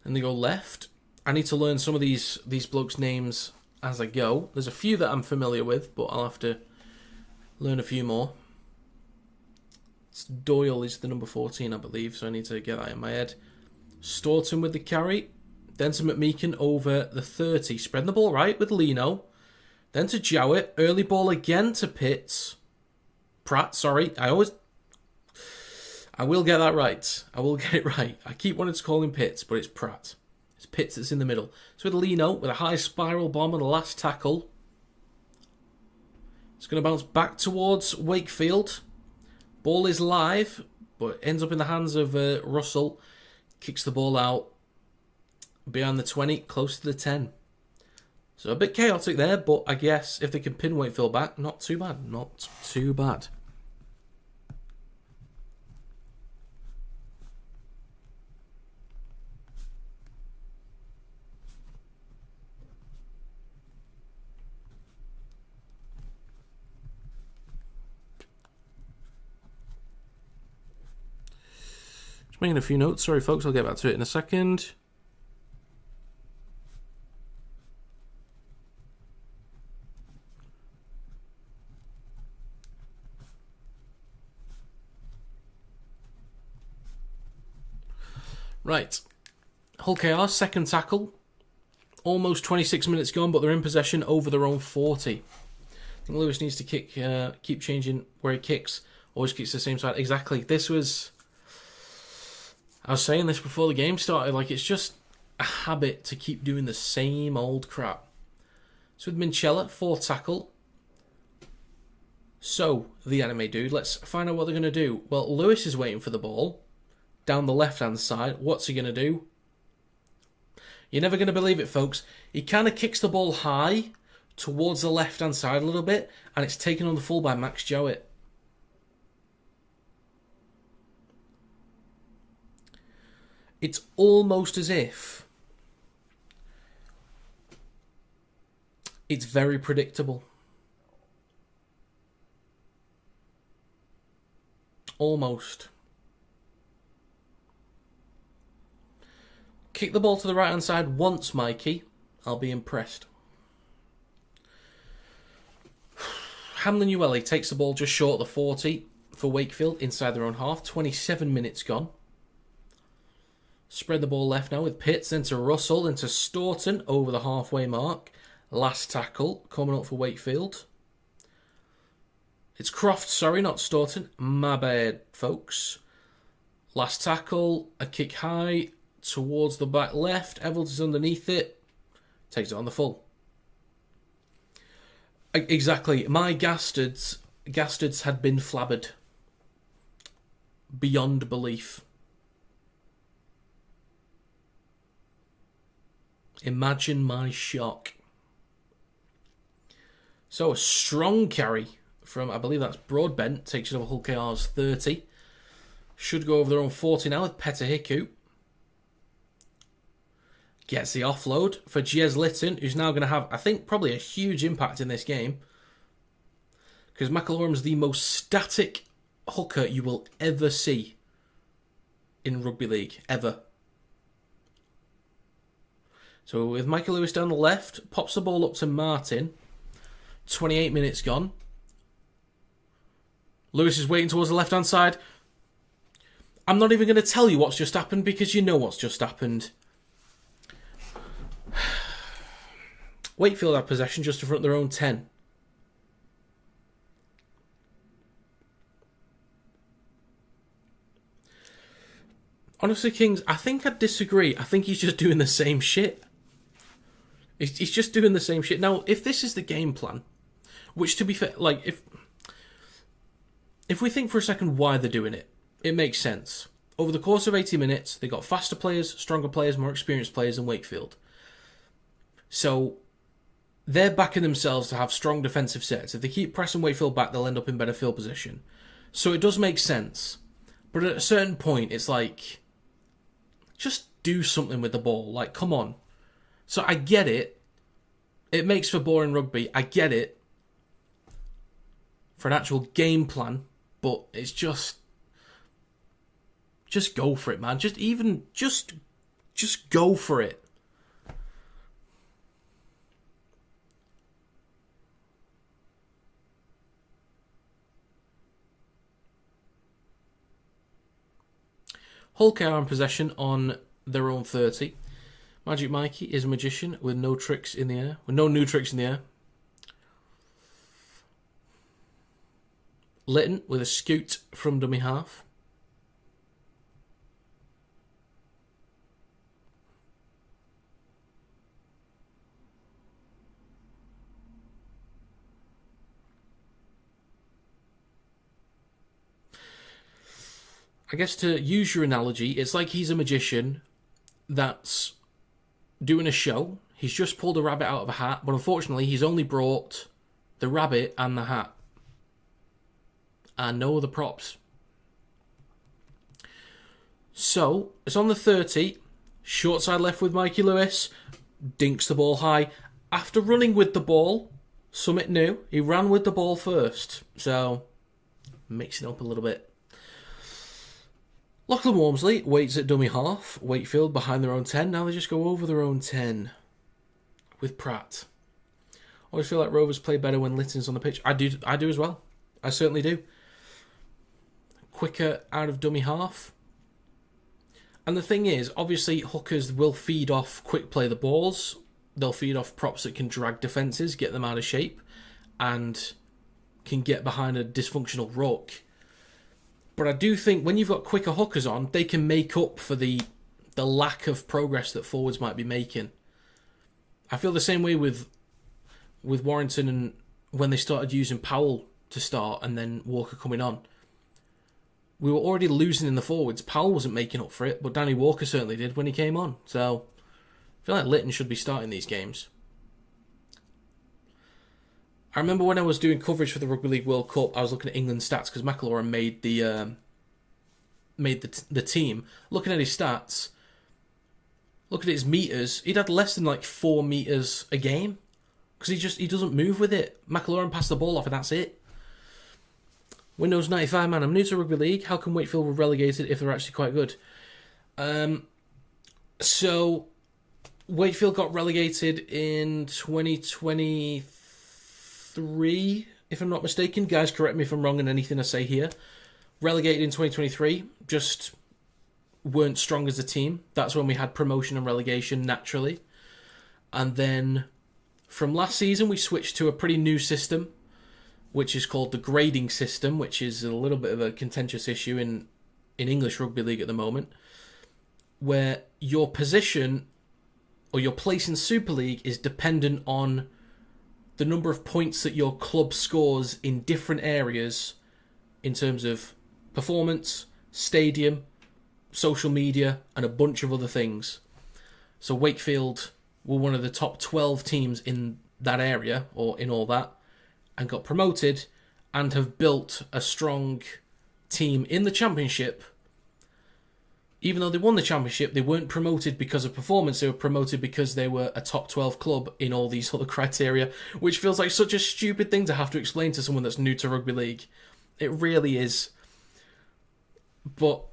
And they go left. I need to learn some of these blokes' names as I go. There's a few that I'm familiar with, but I'll have to learn a few more. Doyle is the number 14, I believe, so I need to get that in my head. Staunton with the carry. Then to McMeekin over the 30. Spreading the ball right with Lino. Then to Jowett. Early ball again to Pitts. Pratt, sorry. I will get that right. I will get it right. I keep wanting to call him Pitts, but it's Pratt. It's Pitts that's in the middle. So with Lino, with a high spiral bomb and the last tackle. It's going to bounce back towards Wakefield. Ball is live, but ends up in the hands of Russell. Kicks the ball out behind the 20, close to the 10. So a bit chaotic there, but I guess if they can pin Wakefield back, not too bad. Not too bad. Just making a few notes. Sorry, folks. I'll get back to it in a second. Right. Hull KR, second tackle. Almost 26 minutes gone, but they're in possession over their own 40. I think Lewis needs to keep changing where he kicks. Always kicks the same side. Exactly. This was... I was saying this before the game started. Like, it's just a habit to keep doing the same old crap. So with Minchella, fourth tackle. So, the anime dude, let's find out what they're going to do. Well, Lewis is waiting for the ball. Down the left-hand side. What's he going to do? You're never going to believe it, folks. He kind of kicks the ball high towards the left-hand side a little bit, and it's taken on the full by Max Jowett. It's almost as if it's very predictable. Almost. Kick the ball to the right-hand side once, Mikey. I'll be impressed. Hamlin Ueli takes the ball just short of the 40 for Wakefield inside their own half. 27 minutes gone. Spread the ball left now with Pitts, then to Russell, then to Staunton over the halfway mark. Last tackle coming up for Wakefield. It's Croft, sorry, not Staunton. My bad, folks. Last tackle, a kick high towards the back left. Evans is underneath it. Takes it on the full. Exactly. My Gastards had been flabbered. Beyond belief. Imagine my shock. So a strong carry from, I believe that's Broadbent. Takes it over Hull KR's 30. Should go over their own 40 now with Petahiku. Gets the offload for Jez Litton, who's now going to have, I think, probably a huge impact in this game. Because McElhoram's the most static hooker you will ever see in Rugby League. Ever. So with Michael Lewis down the left, pops the ball up to Martin. 28 minutes gone. Lewis is waiting towards the left-hand side. I'm not even going to tell you what's just happened because you know what's just happened. Wakefield have possession just in front of their own 10. Honestly, Kings, I think I'd disagree. I think he's just doing the same shit. He's just doing the same shit. Now, if this is the game plan, which to be fair, like, if we think for a second why they're doing it, it makes sense. Over the course of 80 minutes, they got faster players, stronger players, more experienced players than Wakefield. So, they're backing themselves to have strong defensive sets. If they keep pressing Wakefield back, they'll end up in better field position. So it does make sense. But at a certain point, it's like, just do something with the ball. Like, come on. So I get it. It makes for boring rugby. I get it. for an actual game plan, but it's just go for it, man. Just go for it. Hull KR in possession on their own 30. Magic Mikey is a magician with no tricks in the air. With no new tricks in the air. Lytton with a scoot from dummy half. I guess to use your analogy, it's like he's a magician that's doing a show. He's just pulled a rabbit out of a hat, but unfortunately he's only brought the rabbit and the hat. And no other props. So, it's on the 30. Short side left with Mikey Lewis. Dinks the ball high. After running with the ball, Summit knew, he ran with the ball first. So, mixing up a little bit. Lachlan Walmsley waits at dummy half. Wakefield behind their own 10. Now they just go over their own 10 with Pratt. Always feel like Rovers play better when Lytton's on the pitch. I do as well. I certainly do. Quicker out of dummy half. And the thing is, obviously, hookers will feed off quick play the balls. They'll feed off props that can drag defences, get them out of shape, and can get behind a dysfunctional ruck. But I do think when you've got quicker hookers on, they can make up for the lack of progress that forwards might be making. I feel the same way with Warrington and when they started using Powell to start and then Walker coming on. We were already losing in the forwards. Powell wasn't making up for it, but Danny Walker certainly did when he came on. So I feel like Lytton should be starting these games. I remember when I was doing coverage for the Rugby League World Cup, I was looking at England's stats because McIlroy made the team. Looking at his stats, looking at his meters, he'd had less than like 4 meters a game because he doesn't move with it. McIlroy passed the ball off and that's it. Windows 95, man. I'm new to Rugby League. How come Wakefield were relegated if they're actually quite good? So Wakefield got relegated in 2023. If I'm not mistaken. Guys, correct me if I'm wrong in anything I say here. Relegated in 2023, just weren't strong as a team. That's when we had promotion and relegation naturally. And then from last season, we switched to a pretty new system, which is called the grading system, which is a little bit of a contentious issue in English Rugby League at the moment, where your position or your place in Super League is dependent on the number of points that your club scores in different areas in terms of performance, stadium, social media, and a bunch of other things. So Wakefield were one of the top 12 teams in that area, or in all that, and got promoted and have built a strong team in the championship. Even though they won the championship, they weren't promoted because of performance. They were promoted because they were a top 12 club in all these other criteria, which feels like such a stupid thing to have to explain to someone that's new to rugby league. It really is. But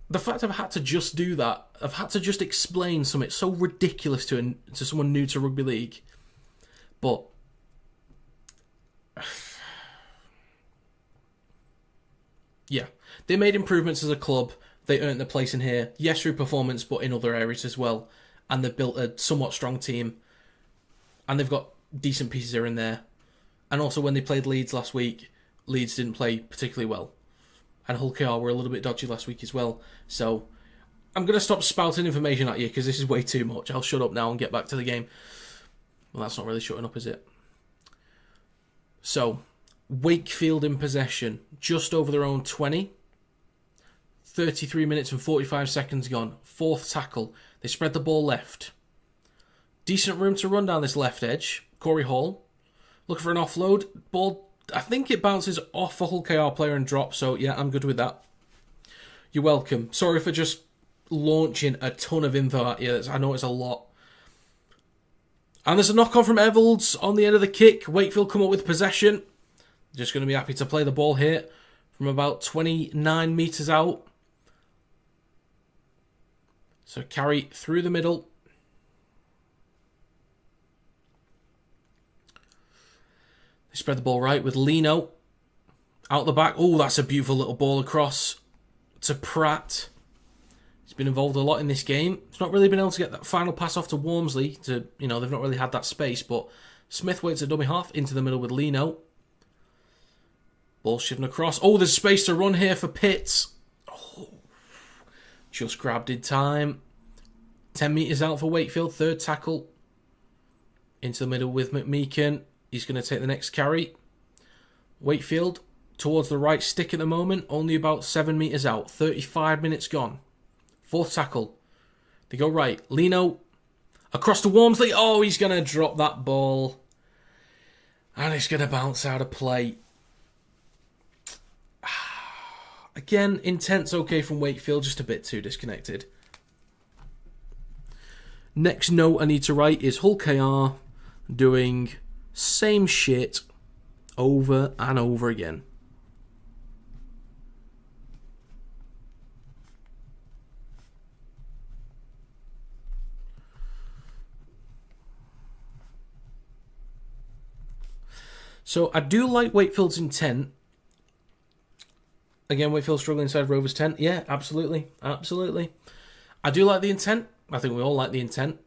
the fact I've had to just do that, I've had to just explain something so ridiculous to someone new to rugby league. But yeah, they made improvements as a club. They earned their place in here, yes, through performance, but in other areas as well. And they've built a somewhat strong team. And they've got decent pieces here and there. And also when they played Leeds last week, Leeds didn't play particularly well. And Hull KR were a little bit dodgy last week as well. So I'm going to stop spouting information at you because this is way too much. I'll shut up now and get back to the game. Well, that's not really shutting up, is it? So, Wakefield in possession, just over their own 20. 33 minutes and 45 seconds gone. Fourth tackle. They spread the ball left. Decent room to run down this left edge. Corey Hall. Looking for an offload. Ball, I think it bounces off a Hull KR player and drops, so yeah, I'm good with that. You're welcome. Sorry for just launching a ton of info at you. I know it's a lot. And there's a knock-on from Evalds on the end of the kick. Wakefield come up with possession. Just going to be happy to play the ball here from about 29 metres out. So carry through the middle. They spread the ball right with Lino. Out the back. Oh, that's a beautiful little ball across to Pratt. He's been involved a lot in this game. He's not really been able to get that final pass off to Wormsley. They've not really had that space, but Smith waits a dummy half into the middle with Lino. Ball shifting across. Oh, there's space to run here for Pitts. Oh, just grabbed in time. 10 metres out for Wakefield. Third tackle. Into the middle with McMeekin. He's going to take the next carry. Wakefield towards the right stick at the moment. Only about 7 metres out. 35 minutes gone. Fourth tackle. They go right. Lino across to Wormsley. Oh, he's going to drop that ball. And it's going to bounce out of play. Again, intent's okay from Wakefield, just a bit too disconnected. Next note I need to write is Hull KR doing same shit over and over again. So I do like Wakefield's intent. Again, Wakefield struggling inside Rovers' 10. Yeah, absolutely. Absolutely. I do like the intent. I think we all like the intent.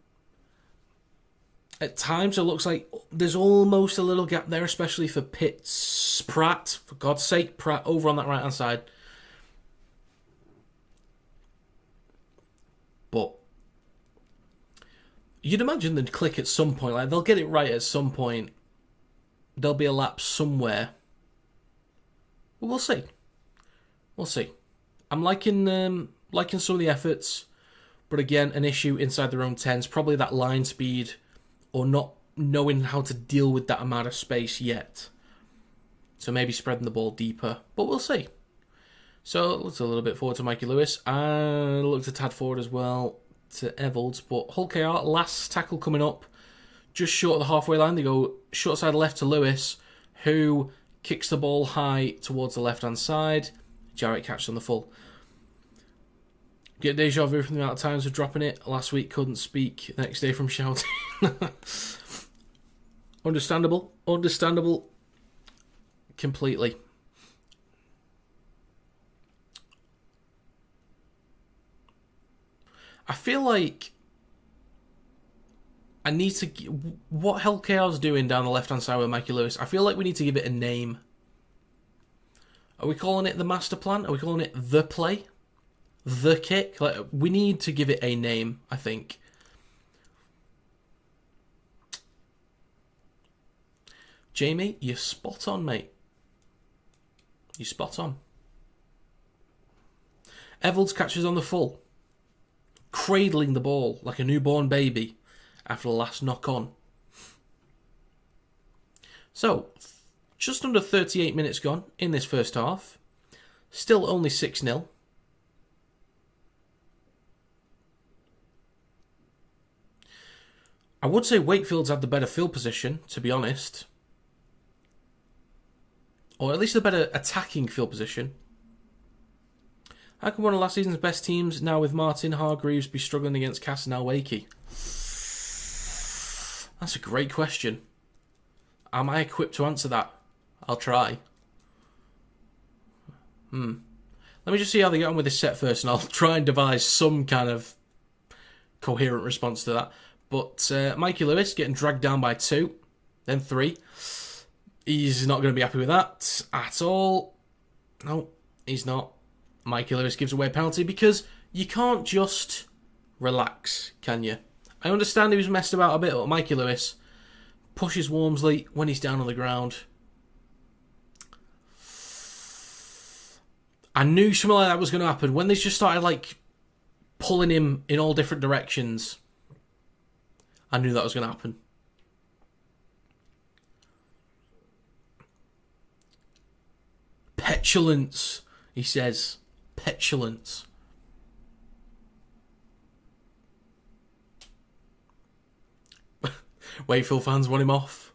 At times, it looks like there's almost a little gap there, especially for Pratt. For God's sake, Pratt over on that right-hand side. But you'd imagine they'd click at some point. Like, they'll get it right at some point. There'll be a lapse somewhere. But we'll see. We'll see. I'm liking some of the efforts, but again, an issue inside their own 10s. Probably that line speed, or not knowing how to deal with that amount of space yet. So maybe spreading the ball deeper, but we'll see. So looked a little bit forward to Mikey Lewis, and looked a tad forward as well to Evalds. But Hull KR, last tackle coming up, just short of the halfway line. They go short side left to Lewis, who kicks the ball high towards the left-hand side. Jarrett catches on the full. Get deja vu from the amount of times of dropping it. Last week couldn't speak. The next day from shouting. Understandable. Understandable. Completely. I feel like I need to... What Hull KR's doing down the left-hand side with Mikey Lewis, I feel like we need to give it a name. Are we calling it the master plan? Are we calling it the play? The kick? Like, we need to give it a name, I think. Jamie, you're spot on, mate. You're spot on. Evalds catches on the full, cradling the ball like a newborn baby after the last knock on. So, just under 38 minutes gone in this first half. Still only 6-0. I would say Wakefield's had the better field position, to be honest. Or at least the better attacking field position. How can one of last season's best teams, now with Martin Hargreaves, be struggling against Cass and Wakey? That's a great question. Am I equipped to answer that? I'll try. Let me just see how they get on with this set first, and I'll try and devise some kind of coherent response to that. But Mikey Lewis getting dragged down by 2, then 3. He's not going to be happy with that at all. No, he's not. Mikey Lewis gives away a penalty because you can't just relax, can you? I understand he was messed about a bit, but Mikey Lewis pushes Wormsley when he's down on the ground. I knew something like that was going to happen. When they just started like pulling him in all different directions, I knew that was going to happen. Petulance, he says. Petulance. Wakefield fans want him off.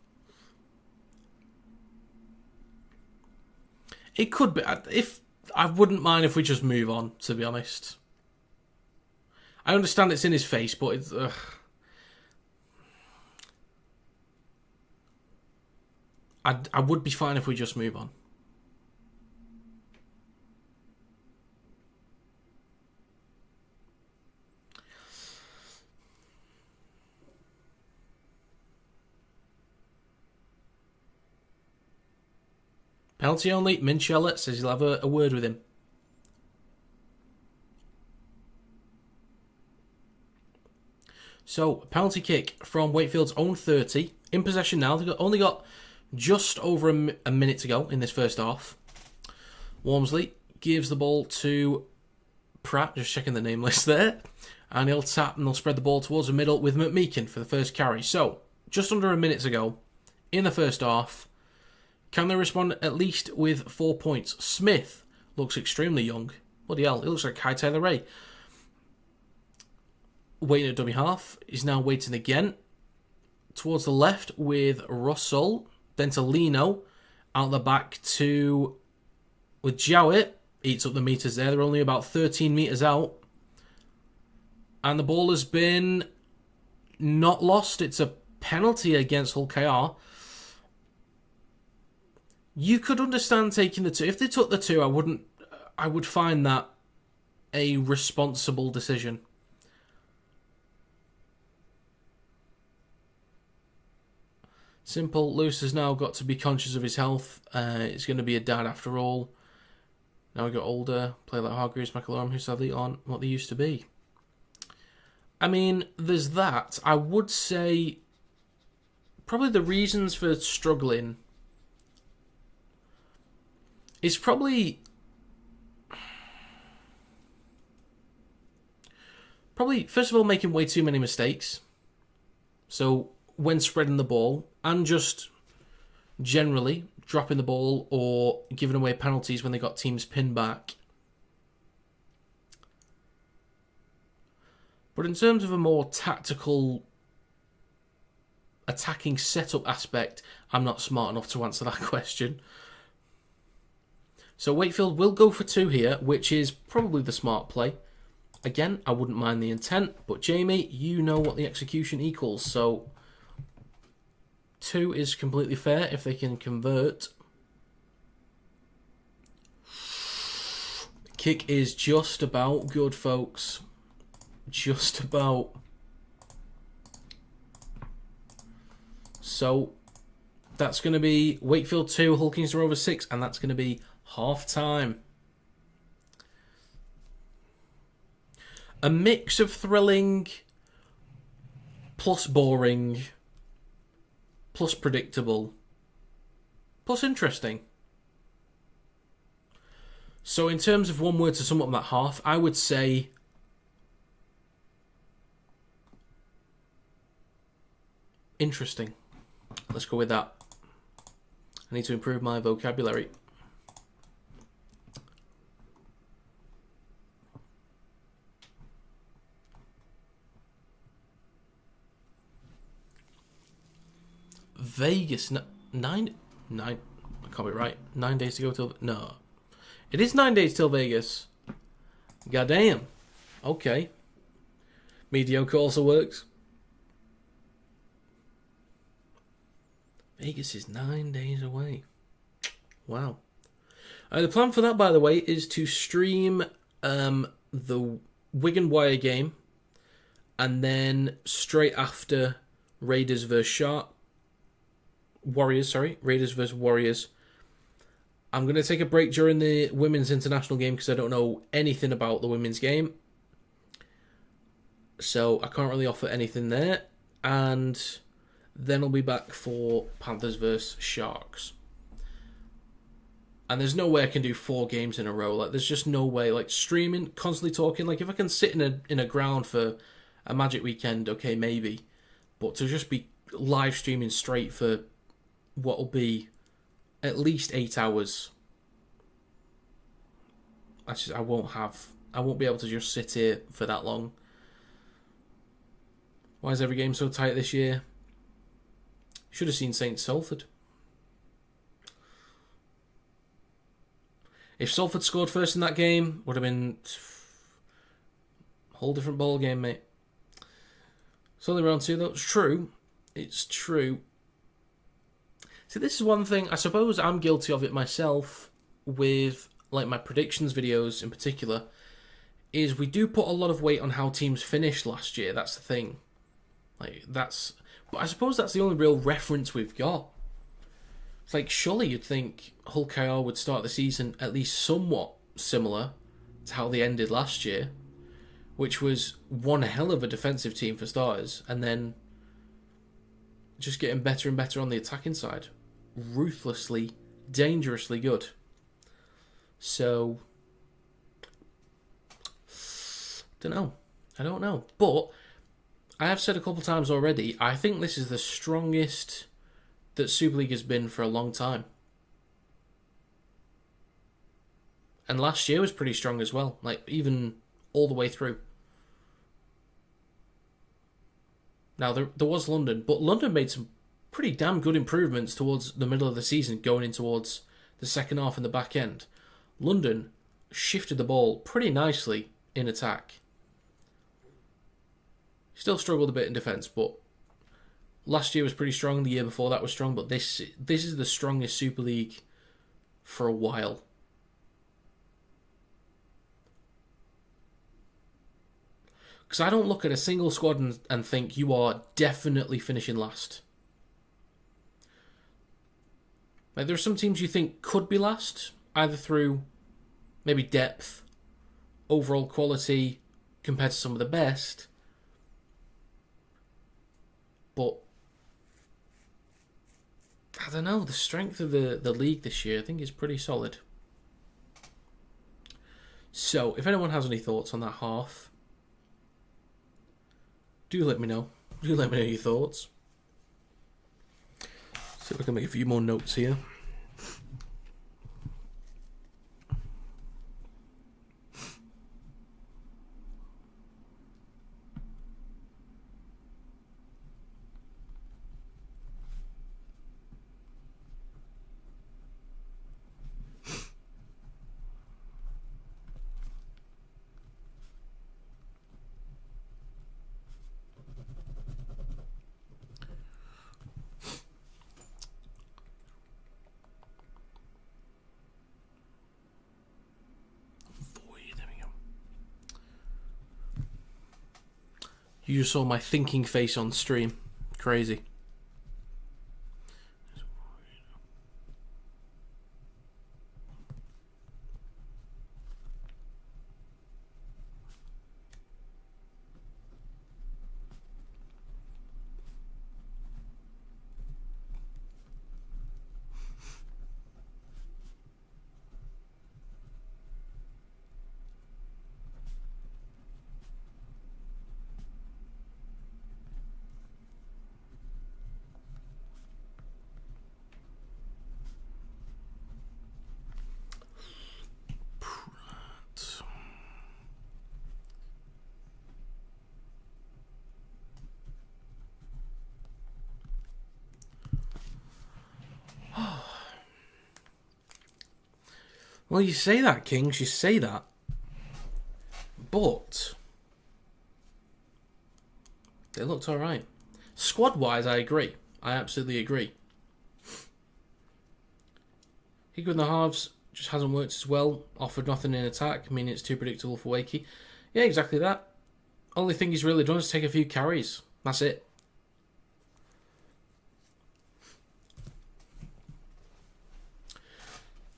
It could be. If I wouldn't mind if we just move on, to be honest. I understand it's in his face, but it's... I would be fine if we just move on. Penalty only. Minchella says he'll have a word with him. So, penalty kick from Wakefield's own 30. In possession now. They've only got just over a minute to go in this first half. Walmsley gives the ball to Pratt, just checking the name list there. And he'll tap and they'll spread the ball towards the middle with McMeekin for the first carry. So, just under a minute to go in the first half. Can they respond at least with 4 points? Smith looks extremely young. Bloody hell, it looks like Kai Taylor Ray. Waiting at dummy half. He's now waiting again. Towards the left with Russell. Then to Lino. Out the back to... with Jowett. Eats up the metres there. They're only about 13 metres out. And the ball has been not lost. It's a penalty against Hull KR. You could understand taking the 2. If they took the 2, I would find that a responsible decision. Simple. Lewis has now got to be conscious of his health. It's going to be a dad after all. Now we got older. Play like Hargreaves, McAlorum, who sadly aren't what they used to be. I mean, there's that. I would say probably the reasons for struggling is probably first of all making way too many mistakes. So when spreading the ball and just generally dropping the ball or giving away penalties when they got teams pinned back. But in terms of a more tactical attacking setup aspect, I'm not smart enough to answer that question. So Wakefield will go for 2 here, which is probably the smart play. Again, I wouldn't mind the intent, but Jamie, you know what the execution equals. So 2 is completely fair if they can convert. Kick is just about good, folks. Just about. So that's going to be Wakefield 2, Hull Kingston Rovers 6, and that's going to be half time. A mix of thrilling plus boring plus predictable plus interesting. So in terms of one word to sum up that half, I would say interesting. Let's go with that. I need to improve my vocabulary. Vegas, nine, I can't be right. 9 days to go till, no. It is 9 days till Vegas. Goddamn. Okay. Mediocre also works. Vegas is 9 days away. Wow. The plan for that, by the way, is to stream the Wigan Wire game, and then straight after Raiders versus Raiders versus Warriors. I'm going to take a break during the women's international game because I don't know anything about the women's game. So I can't really offer anything there. And then I'll be back for Panthers versus Sharks. And there's no way I can do 4 games in a row. Like, there's just no way. Like, streaming, constantly talking. Like, if I can sit in a ground for a Magic weekend, okay, maybe. But to just be live streaming straight for what will be at least 8 hours, I won't be able to just sit here for that long. Why is every game so tight this year? Should have seen St. Salford. If Salford scored first in that game, would have been a whole different ball game, mate. It's only round 2, though. It's true. It's true. See, this is one thing, I suppose I'm guilty of it myself with like my predictions videos in particular, is we do put a lot of weight on how teams finished last year. That's the thing. But I suppose that's the only real reference we've got. It's like, surely you'd think Hull KR would start the season at least somewhat similar to how they ended last year, which was one hell of a defensive team for starters, and then just getting better and better on the attacking side. Ruthlessly, dangerously good. So, I don't know. But I have said a couple times already, I think this is the strongest that Super League has been for a long time. And last year was pretty strong as well, like even all the way through. Now, there was London, but London made some pretty damn good improvements towards the middle of the season, going in towards the second half and the back end. London shifted the ball pretty nicely in attack. Still struggled a bit in defence, but last year was pretty strong. The year before that was strong, but this is the strongest Super League for a while. Because I don't look at a single squad and think you are definitely finishing last. Like, there are some teams you think could be last, either through maybe depth, overall quality compared to some of the best. But I don't know, the strength of the league this year I think is pretty solid. So, if anyone has any thoughts on that half, do let me know. Do let me know your thoughts. See if I can make a few more notes here. You just saw my thinking face on stream. Crazy. Well, you say that, Kings, you say that. But they looked alright. Squad-wise, I agree. I absolutely agree. Higo in the halves just hasn't worked as well. Offered nothing in attack, meaning it's too predictable for Wakey. Yeah, exactly that. Only thing he's really done is take a few carries. That's it.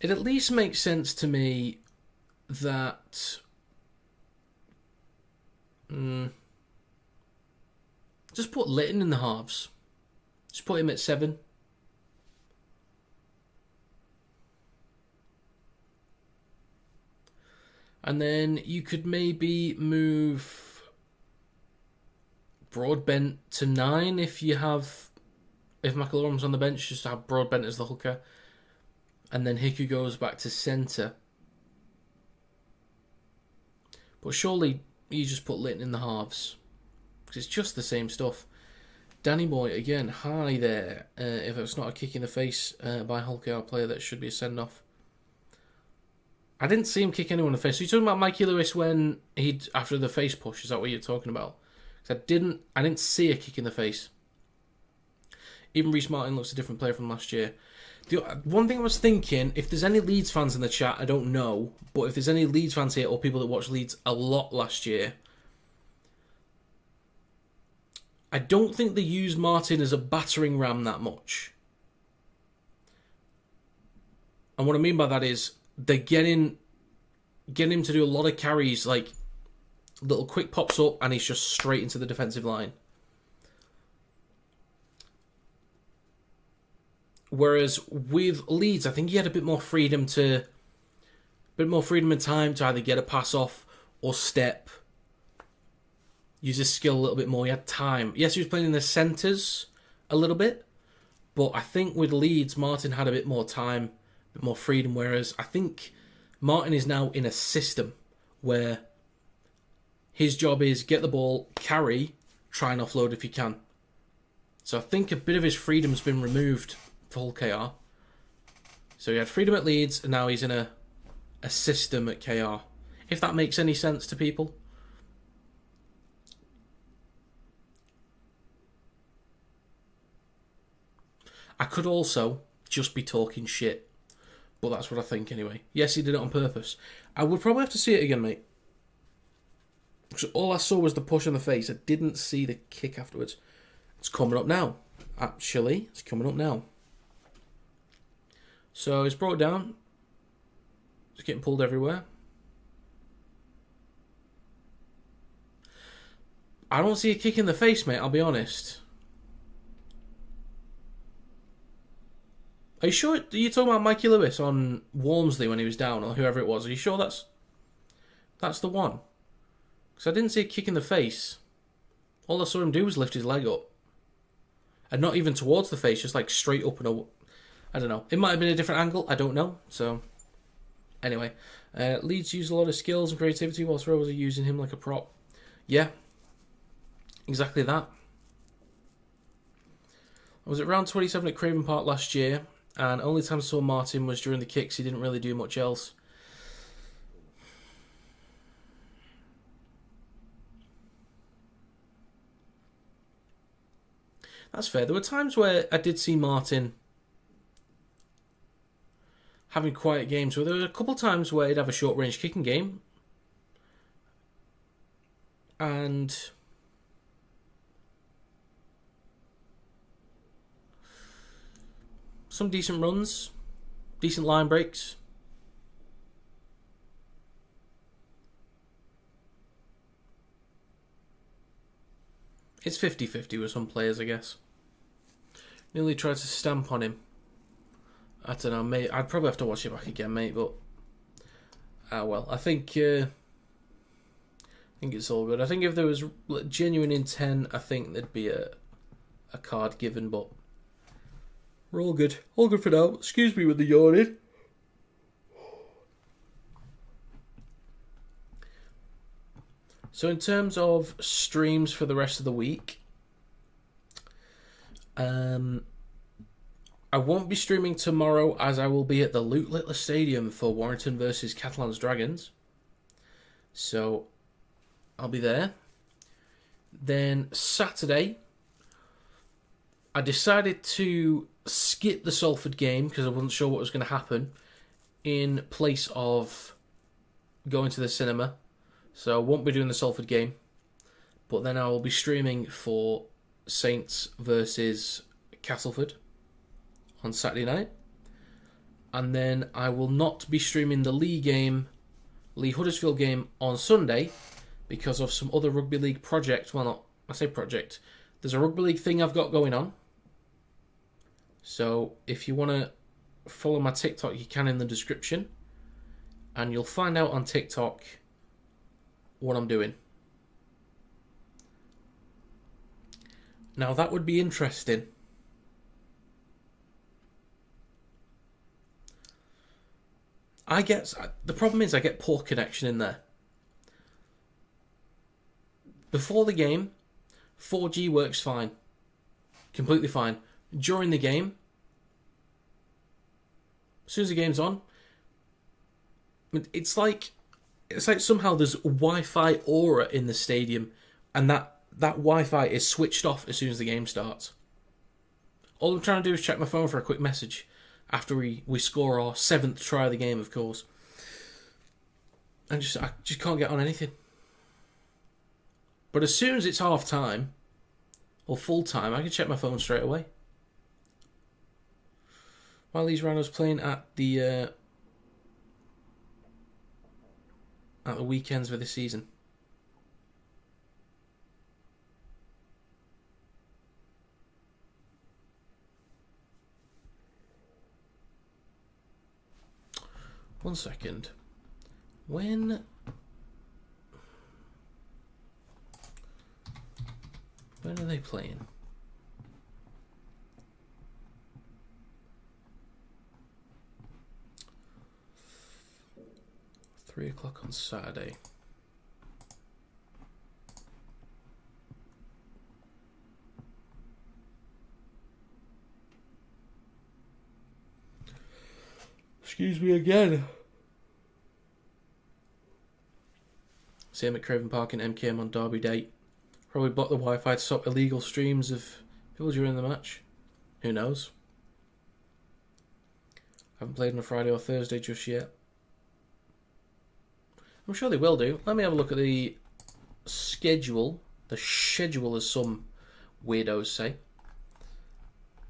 It at least makes sense to me that just put Litton in the halves. Just put him at 7. And then you could maybe move Broadbent to 9 if McIlroy's on the bench, just to have Broadbent as the hooker. And then Hiku goes back to centre. But surely you just put Litton in the halves. Because it's just the same stuff. Danny Boy, again, hi there. If it's not a kick in the face by a Hull KR player, that should be a send-off. I didn't see him kick anyone in the face. So you're talking about Mikey Lewis when after the face push? Is that what you're talking about? Because I didn't see a kick in the face. Even Reece Martin looks a different player from last year. The one thing I was thinking, if there's any Leeds fans in the chat, I don't know, but if there's any Leeds fans here or people that watched Leeds a lot last year, I don't think they used Martin as a battering ram that much. And what I mean by that is they get him to do a lot of carries, like little quick pops up, and he's just straight into the defensive line. Whereas with Leeds, I think he had a bit more freedom and time to either get a pass off or step, use his skill a little bit more. He had time. Yes, he was playing in the centres a little bit, but I think with Leeds, Martin had a bit more time, a bit more freedom. Whereas I think Martin is now in a system where his job is get the ball, carry, try and offload if you can. So I think a bit of his freedom's been removed for Hull KR. So he had freedom at Leeds, and now he's in a system at KR. If that makes any sense to people. I could also just be talking shit, but that's what I think anyway. Yes, he did it on purpose. I would probably have to see it again, mate. Because all I saw was the push on the face. I didn't see the kick afterwards. It's coming up now. Actually, it's coming up now. So it's brought down. It's getting pulled everywhere. I don't see a kick in the face, mate, I'll be honest. Are you sure? Are you talking about Mikey Lewis on Walmsley when he was down, or whoever it was? Are you sure that's the one? Because I didn't see a kick in the face. All I saw him do was lift his leg up. And not even towards the face, just like straight up and I don't know. It might have been a different angle. I don't know. So, anyway. Leeds use a lot of skills and creativity whilst Rovers are using him like a prop. Yeah. Exactly that. I was at round 27 at Craven Park last year, and only time I saw Martin was during the kicks. He didn't really do much else. That's fair. There were times where I did see Martin having quiet games. Where there were a couple of times where he'd have a short-range kicking game. And some decent runs. Decent line breaks. It's 50-50 with some players, I guess. Nearly tried to stamp on him. I don't know, mate. I'd probably have to watch it back again, mate, but well, I think it's all good. I think if there was genuine intent, I think there'd be a card given, but we're all good. All good for now. Excuse me with the yawning. So in terms of streams for the rest of the week, I won't be streaming tomorrow as I will be at the Luke Littler Stadium for Warrington versus Catalans Dragons. So I'll be there. Then Saturday, I decided to skip the Salford game because I wasn't sure what was going to happen in place of going to the cinema. So I won't be doing the Salford game. But then I will be streaming for Saints versus Castleford on Saturday night. And then I will not be streaming the Lee Huddersfield game on Sunday because of some other Rugby League project. Well, I say project. There's a Rugby League thing I've got going on. So if you want to follow my TikTok, you can in the description. And you'll find out on TikTok what I'm doing. Now that would be interesting. The problem is I get poor connection in there. Before the game, 4G works fine. Completely fine. During the game, as soon as the game's on, It's like somehow there's Wi-Fi aura in the stadium, and that Wi-Fi is switched off as soon as the game starts. All I'm trying to do is check my phone for a quick message after we score our 7th try of the game, of course. And I just can't get on anything. But as soon as it's half time or full time, I can check my phone straight away. While these Rhinos playing at the weekends for this season. One second. When are they playing? £3 on Saturday. Excuse me again. Same at Craven Park and MKM on Derby Day. Probably block the Wi-Fi to stop illegal streams of people during the match. Who knows? Haven't played on a Friday or Thursday just yet. I'm sure they will do. Let me have a look at the schedule. The schedule, as some weirdos say.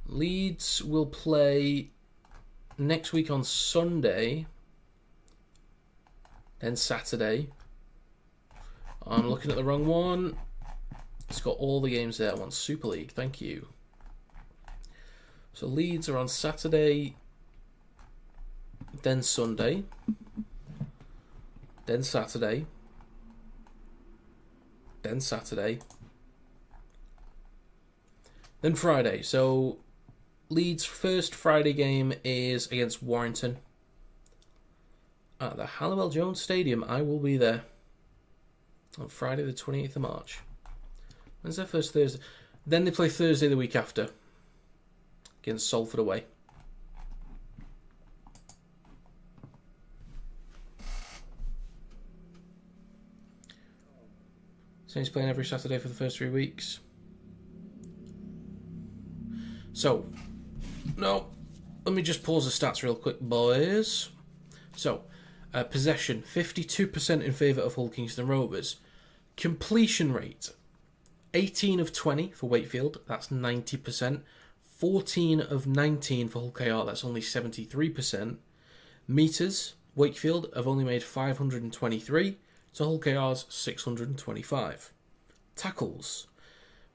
Leeds will play next week on Sunday. Then Saturday. I'm looking at the wrong one. It's got all the games there. I want Super League. Thank you. So Leeds are on Saturday. Then Sunday. Then Saturday. Then Saturday. Then Friday. So Leeds' first Friday game is against Warrington at the Halliwell Jones Stadium. I will be there on Friday the 28th of March. When's their first Thursday? Then they play Thursday the week after against Salford away. So he's playing every Saturday for the first 3 weeks. So, no, let me just pause the stats real quick, boys. So, possession, 52% in favour of Hull Kingston Rovers. Completion rate, 18 of 20 for Wakefield, that's 90%. 14 of 19 for Hull KR, that's only 73%. Meters, Wakefield have only made 523 to Hull KR's 625. Tackles,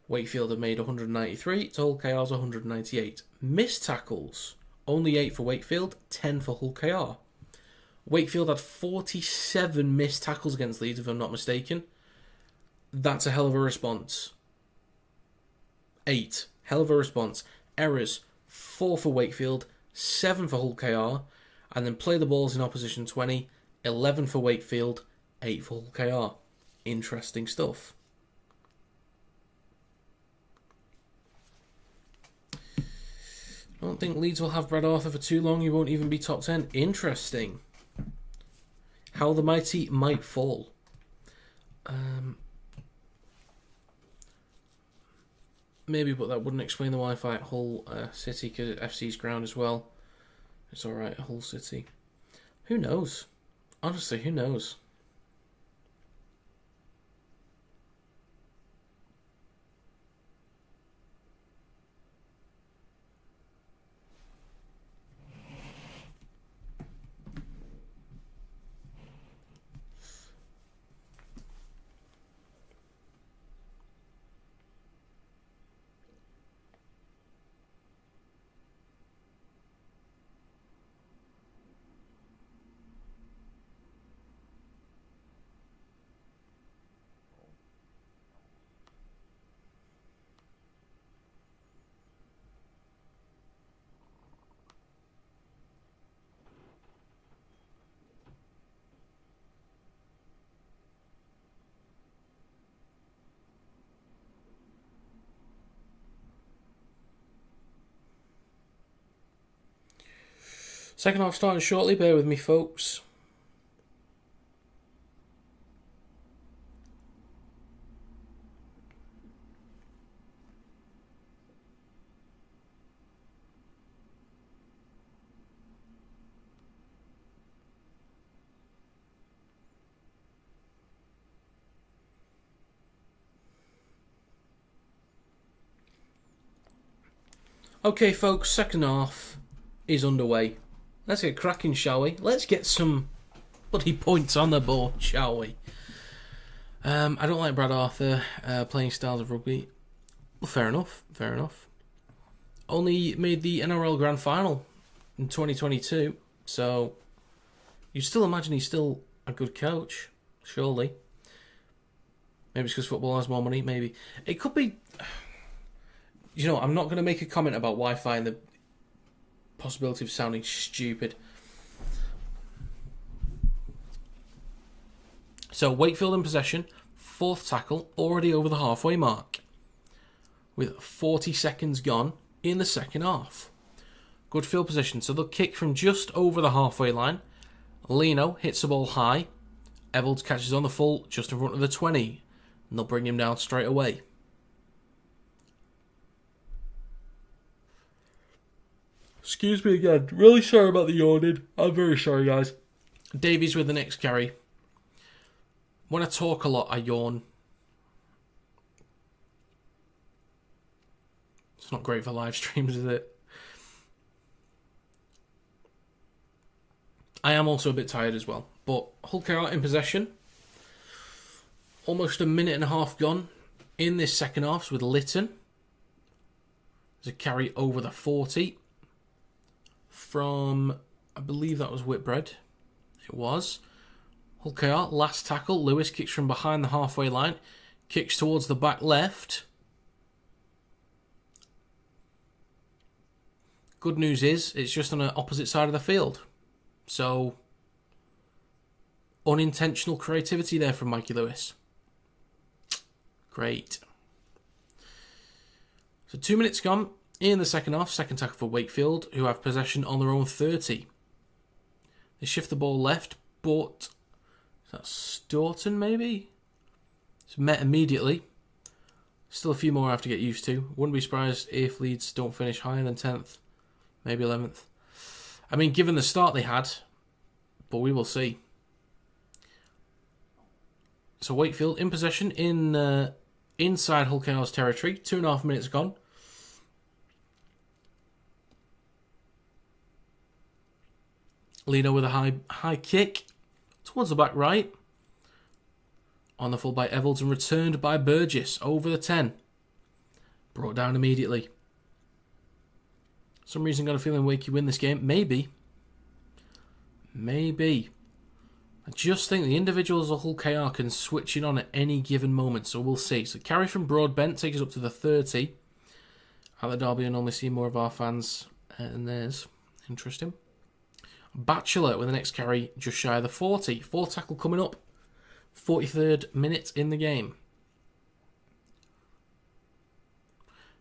Wakefield have made 193 to Hull KR's 198. Missed tackles, only 8 for Wakefield, 10 for Hull KR. Wakefield had 47 missed tackles against Leeds, if I'm not mistaken. That's a hell of a response. 8. Hell of a response. Errors. 4 for Wakefield. 7 for Hull KR. And then play the balls in opposition 20. 11 for Wakefield. 8 for Hull KR. Interesting stuff. I don't think Leeds will have Brad Arthur for too long. He won't even be top 10. Interesting. How the mighty might fall. Maybe, but that wouldn't explain the Wi-Fi at Hull City, because FC's ground as well. It's alright at Hull City. Who knows? Honestly, who knows? Second half starting shortly, bear with me, folks. Okay, folks, second half is underway. Let's get cracking, shall we? Let's get some bloody points on the board, shall we? I don't like Brad Arthur playing styles of rugby. Well, fair enough. Only made the NRL Grand Final in 2022, so you still imagine he's still a good coach, surely. Maybe it's because football has more money, maybe. It could be... You know, I'm not going to make a comment about Wi-Fi and the possibility of sounding stupid. So, Wakefield in possession, fourth tackle, already over the halfway mark, with 40 seconds gone in the second half. Good field position, so they'll kick from just over the halfway line. Lino hits the ball high. Evalds catches on the full, just in front of the 20, and they'll bring him down straight away. Excuse me again. Really sorry about the yawning. I'm very sorry, guys. Davies with the next carry. When I talk a lot, I yawn. It's not great for live streams, is it? I am also a bit tired as well. But Hull KR in possession. Almost a minute and a half gone in this second half with Lytton. There's a carry over the 40 from, I believe that was Whitbread. It was. Hull KR, last tackle. Lewis kicks from behind the halfway line. Kicks towards the back left. Good news is, it's just on the opposite side of the field. So, unintentional creativity there from Mikey Lewis. Great. So 2 minutes gone in the second half. Second tackle for Wakefield, who have possession on their own 30. They shift the ball left, but... Is that Staunton, maybe? It's met immediately. Still a few more I have to get used to. Wouldn't be surprised if Leeds don't finish higher than 10th. Maybe 11th. I mean, given the start they had. But we will see. So Wakefield in possession in inside Hull KR's territory. 2.5 minutes gone. Lino with a high kick towards the back right. On the full by Evalds and returned by Burgess over the 10. Brought down immediately. For some reason got a feeling Wakey win this game. Maybe. I just think the individuals of Hull KR can switch it on at any given moment, so we'll see. So carry from Broadbent takes us up to the 30. At the Derby, I normally see more of our fans and theirs. Interesting. Batchelor with the next carry just shy of the 40. Fourth tackle coming up. 43rd minute in the game.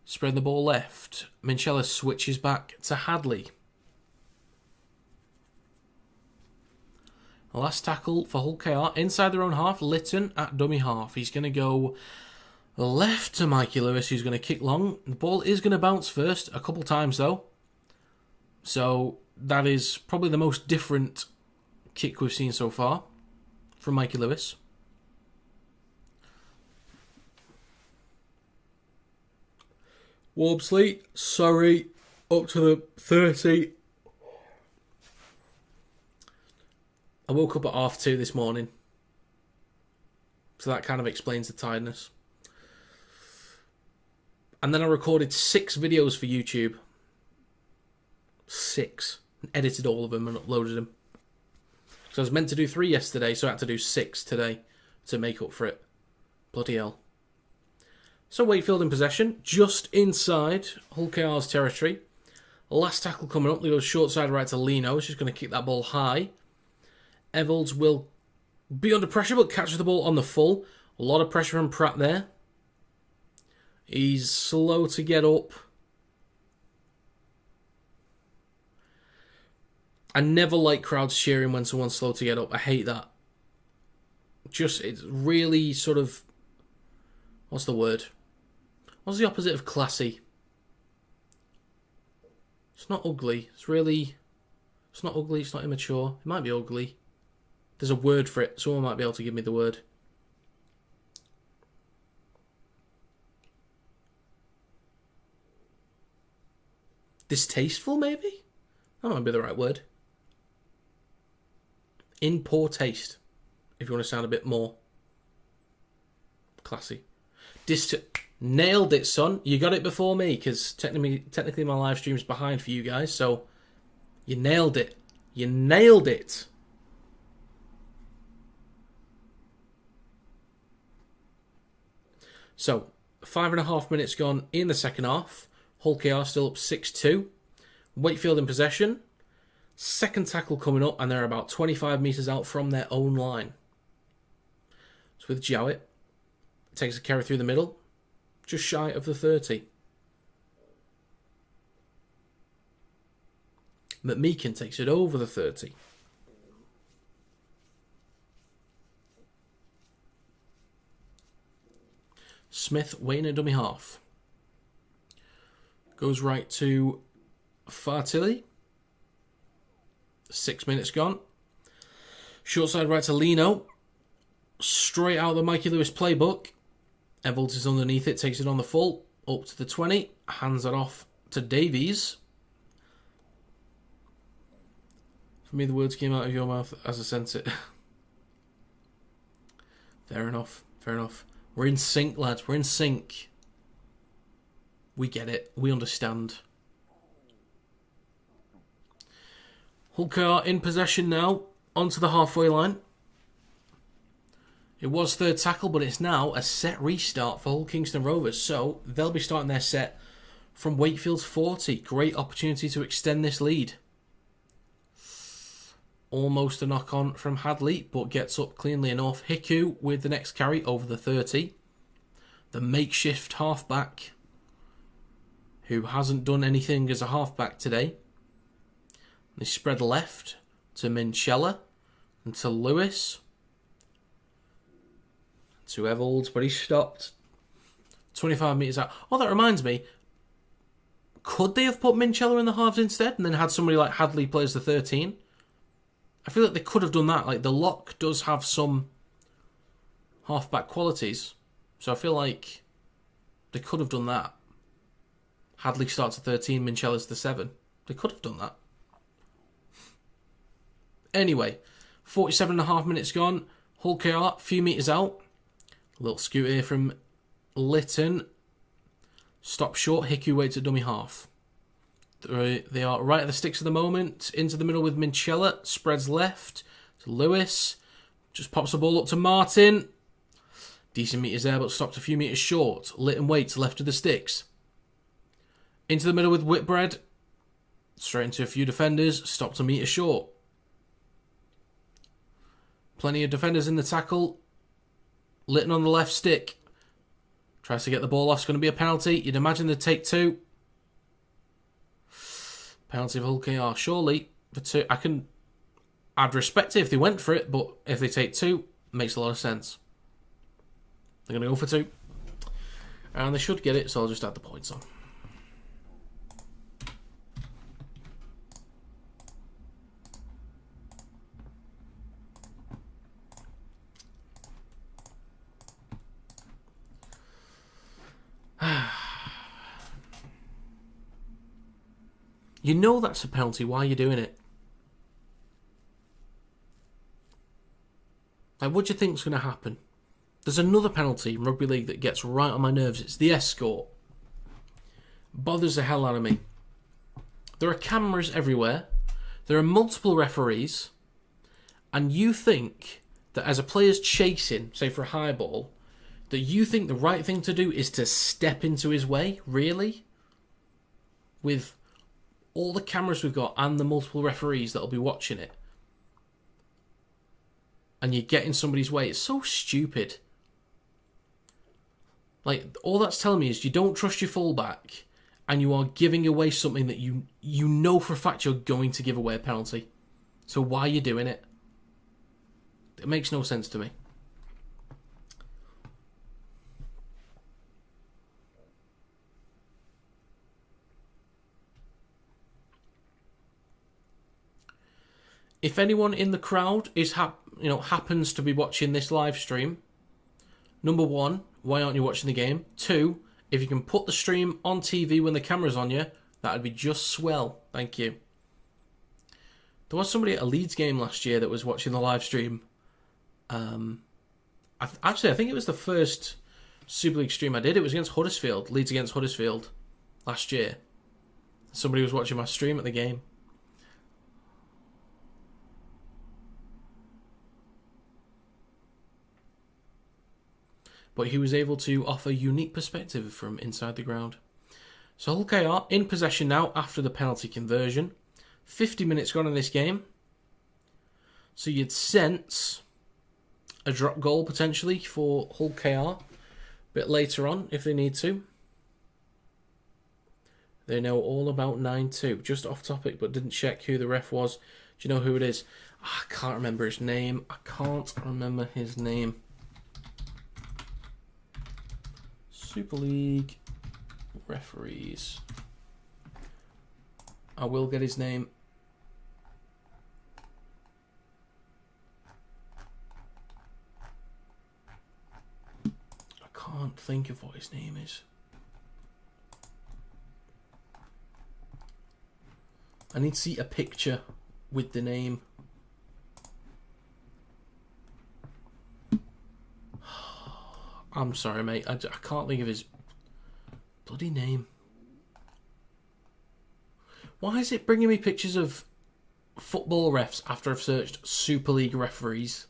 Spread the ball left. Minchella switches back to Hadley. Last tackle for Hull KR. Inside their own half. Lytton at dummy half. He's going to go left to Mikey Lewis, who's going to kick long. The ball is going to bounce first a couple times, though. So that is probably the most different kick we've seen so far from Mikey Lewis. Wobsley, sorry, up to the 30. I woke up at 2:30 this morning. So that kind of explains the tiredness. And then I recorded 6 videos for YouTube. 6. And edited all of them and uploaded them. So I was meant to do 3 yesterday, so I had to do 6 today to make up for it. Bloody hell. So Wakefield in possession, just inside Hull KR's territory. Last tackle coming up, they go short side right to Lino. He's just going to kick that ball high. Evalds will be under pressure, but catches the ball on the full. A lot of pressure from Pratt there. He's slow to get up. I never like crowds cheering when someone's slow to get up. I hate that. It's really sort of... What's the word? What's the opposite of classy? It's not ugly. It's not ugly. It's not immature. It might be ugly. There's a word for it. Someone might be able to give me the word. distasteful, maybe? That might be the right word. In poor taste, if you want to sound a bit more classy. Nailed it, son. You got it before me, because technically my live stream's behind for you guys, so you nailed it. You nailed it. So, 5.5 minutes gone in the second half. Hull KR still up 6-2. Wakefield in possession. Second tackle coming up, and they're about 25 metres out from their own line. So with Jowett, takes a carry through the middle, just shy of the 30. McMeekin takes it over the 30. Smith waiting at dummy half. Goes right to Fartilli. 6 minutes gone. Short side right to Lino. Straight out of the Mikey Lewis playbook. Evolds is underneath it, takes it on the full. Up to the 20. Hands it off to Davies. For me, the words came out of your mouth as I sent it. Fair enough. Fair enough. We're in sync, lads. We're in sync. We get it. We understand. Hull KR in possession now. Onto the halfway line. It was third tackle, but it's now a set restart for Hull Kingston Rovers. So they'll be starting their set from Wakefield's 40. Great opportunity to extend this lead. Almost a knock-on from Hadley, but gets up cleanly enough. Hiku with the next carry over the 30. The makeshift halfback, who hasn't done anything as a halfback today. They spread left to Minchella and to Lewis. To Evolds, but he stopped. 25 metres out. Oh, that reminds me. Could they have put Minchella in the halves instead and then had somebody like Hadley play as the 13? I feel like they could have done that. Like, the lock does have some halfback qualities. So I feel like they could have done that. Hadley starts at 13, Minchella's the 7. They could have done that. Anyway, 47.5 minutes gone. Hull KR, a few metres out. A little scoot here from Lytton. Stop short. Hiku waits at dummy half. They are right at the sticks at the moment. Into the middle with Minchella. Spreads left to Lewis. Just pops the ball up to Martin. Decent metres there, but stopped a few metres short. Lytton waits left of the sticks. Into the middle with Whitbread. Straight into a few defenders. Stopped a metre short. Plenty of defenders in the tackle. Lytton on the left stick. Tries to get the ball off. It's going to be a penalty. You'd imagine they'd take 2. Penalty of Hull KR. Surely for 2. I'd respect it if they went for it, but if they take 2, makes a lot of sense. They're going to go for 2. And they should get it, so I'll just add the points on. You know that's a penalty. Why are you doing it? Like, what do you think's going to happen? There's another penalty in Rugby League that gets right on my nerves. It's the escort. Bothers the hell out of me. There are cameras everywhere. There are multiple referees. And you think that as a player's chasing, say for a high ball, that you think the right thing to do is to step into his way? Really? With all the cameras we've got and the multiple referees that'll be watching it. And you get in somebody's way. It's so stupid. Like, all that's telling me is you don't trust your fullback and you are giving away something that you know for a fact you're going to give away a penalty. So why are you doing it? It makes no sense to me. If anyone in the crowd is happens to be watching this live stream, number 1, why aren't you watching the game? 2, if you can put the stream on TV when the camera's on you, That'd be just swell. Thank you. There was somebody at a Leeds game last year that was watching the live stream. Actually, I think it was the first Super League stream I did. It was against Huddersfield. Leeds against Huddersfield last year. Somebody was watching my stream at the game. But he was able to offer unique perspective from inside the ground. So Hull KR in possession now after the penalty conversion. 50 minutes gone in this game. So you'd sense a drop goal potentially for Hull KR a bit later on if they need to. They know all about 9-2. Just off topic, but didn't check who the ref was. Do you know who it is? I can't remember his name. Super League referees. I will get his name. I can't think of what his name is. I need to see a picture with the name. I'm sorry, mate. I can't think of his bloody name. Why is it bringing me pictures of football refs after I've searched Super League referees?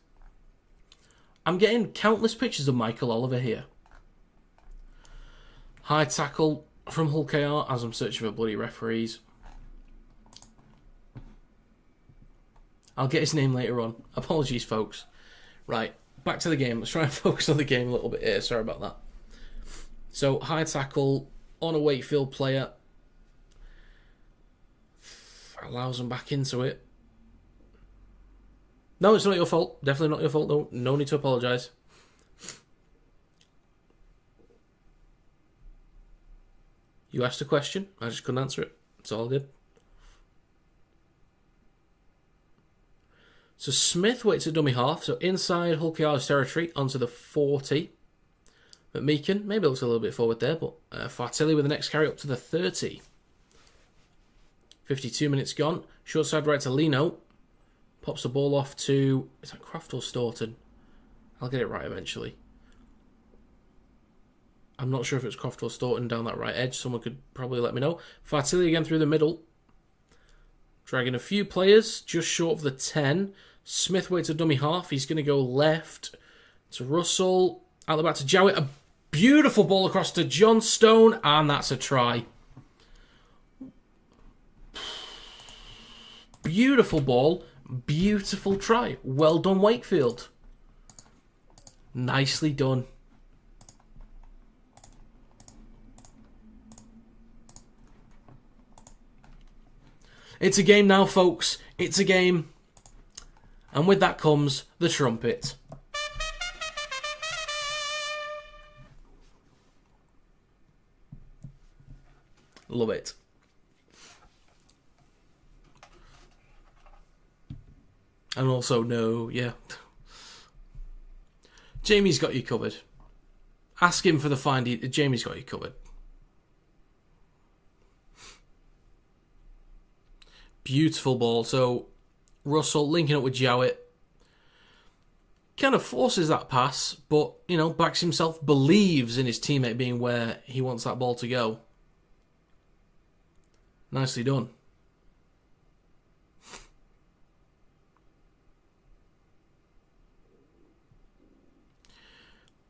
I'm getting countless pictures of Michael Oliver here. High tackle from Hull KR as I'm searching for bloody referees. I'll get his name later on. Apologies, folks. Right, back to the game. Let's try and focus on the game a little bit here. Sorry about that. So, high tackle on a Wakefield player. Allows them back into it. No, it's not your fault. Definitely not your fault. No need to apologise. You asked a question. I just couldn't answer it. It's all good. So Smith waits at dummy half. So inside Hull KR's territory onto the 40. But Meakin maybe looks a little bit forward there. But Fartilli with the next carry up to the 30. 52 minutes gone. Short side right to Lino. Pops the ball off to... Is that Croft or Staunton? I'll get it right eventually. I'm not sure if it's Croft or Staunton down that right edge. Someone could probably let me know. Fartilli again through the middle. Dragging a few players. Just short of the 10. Smith waits a dummy half. He's going to go left to Russell. Out the back to Jowett. A beautiful ball across to John Stone. And that's a try. Beautiful ball. Beautiful try. Well done, Wakefield. Nicely done. It's a game now, folks. It's a game. And with that comes the trumpet. Love it. And also, no, yeah. Jamie's got you covered. Ask him for the find. Jamie's got you covered. Beautiful ball. So, Russell linking up with Jowett. Kind of forces that pass, but, you know, backs himself, believes in his teammate being where he wants that ball to go. Nicely done.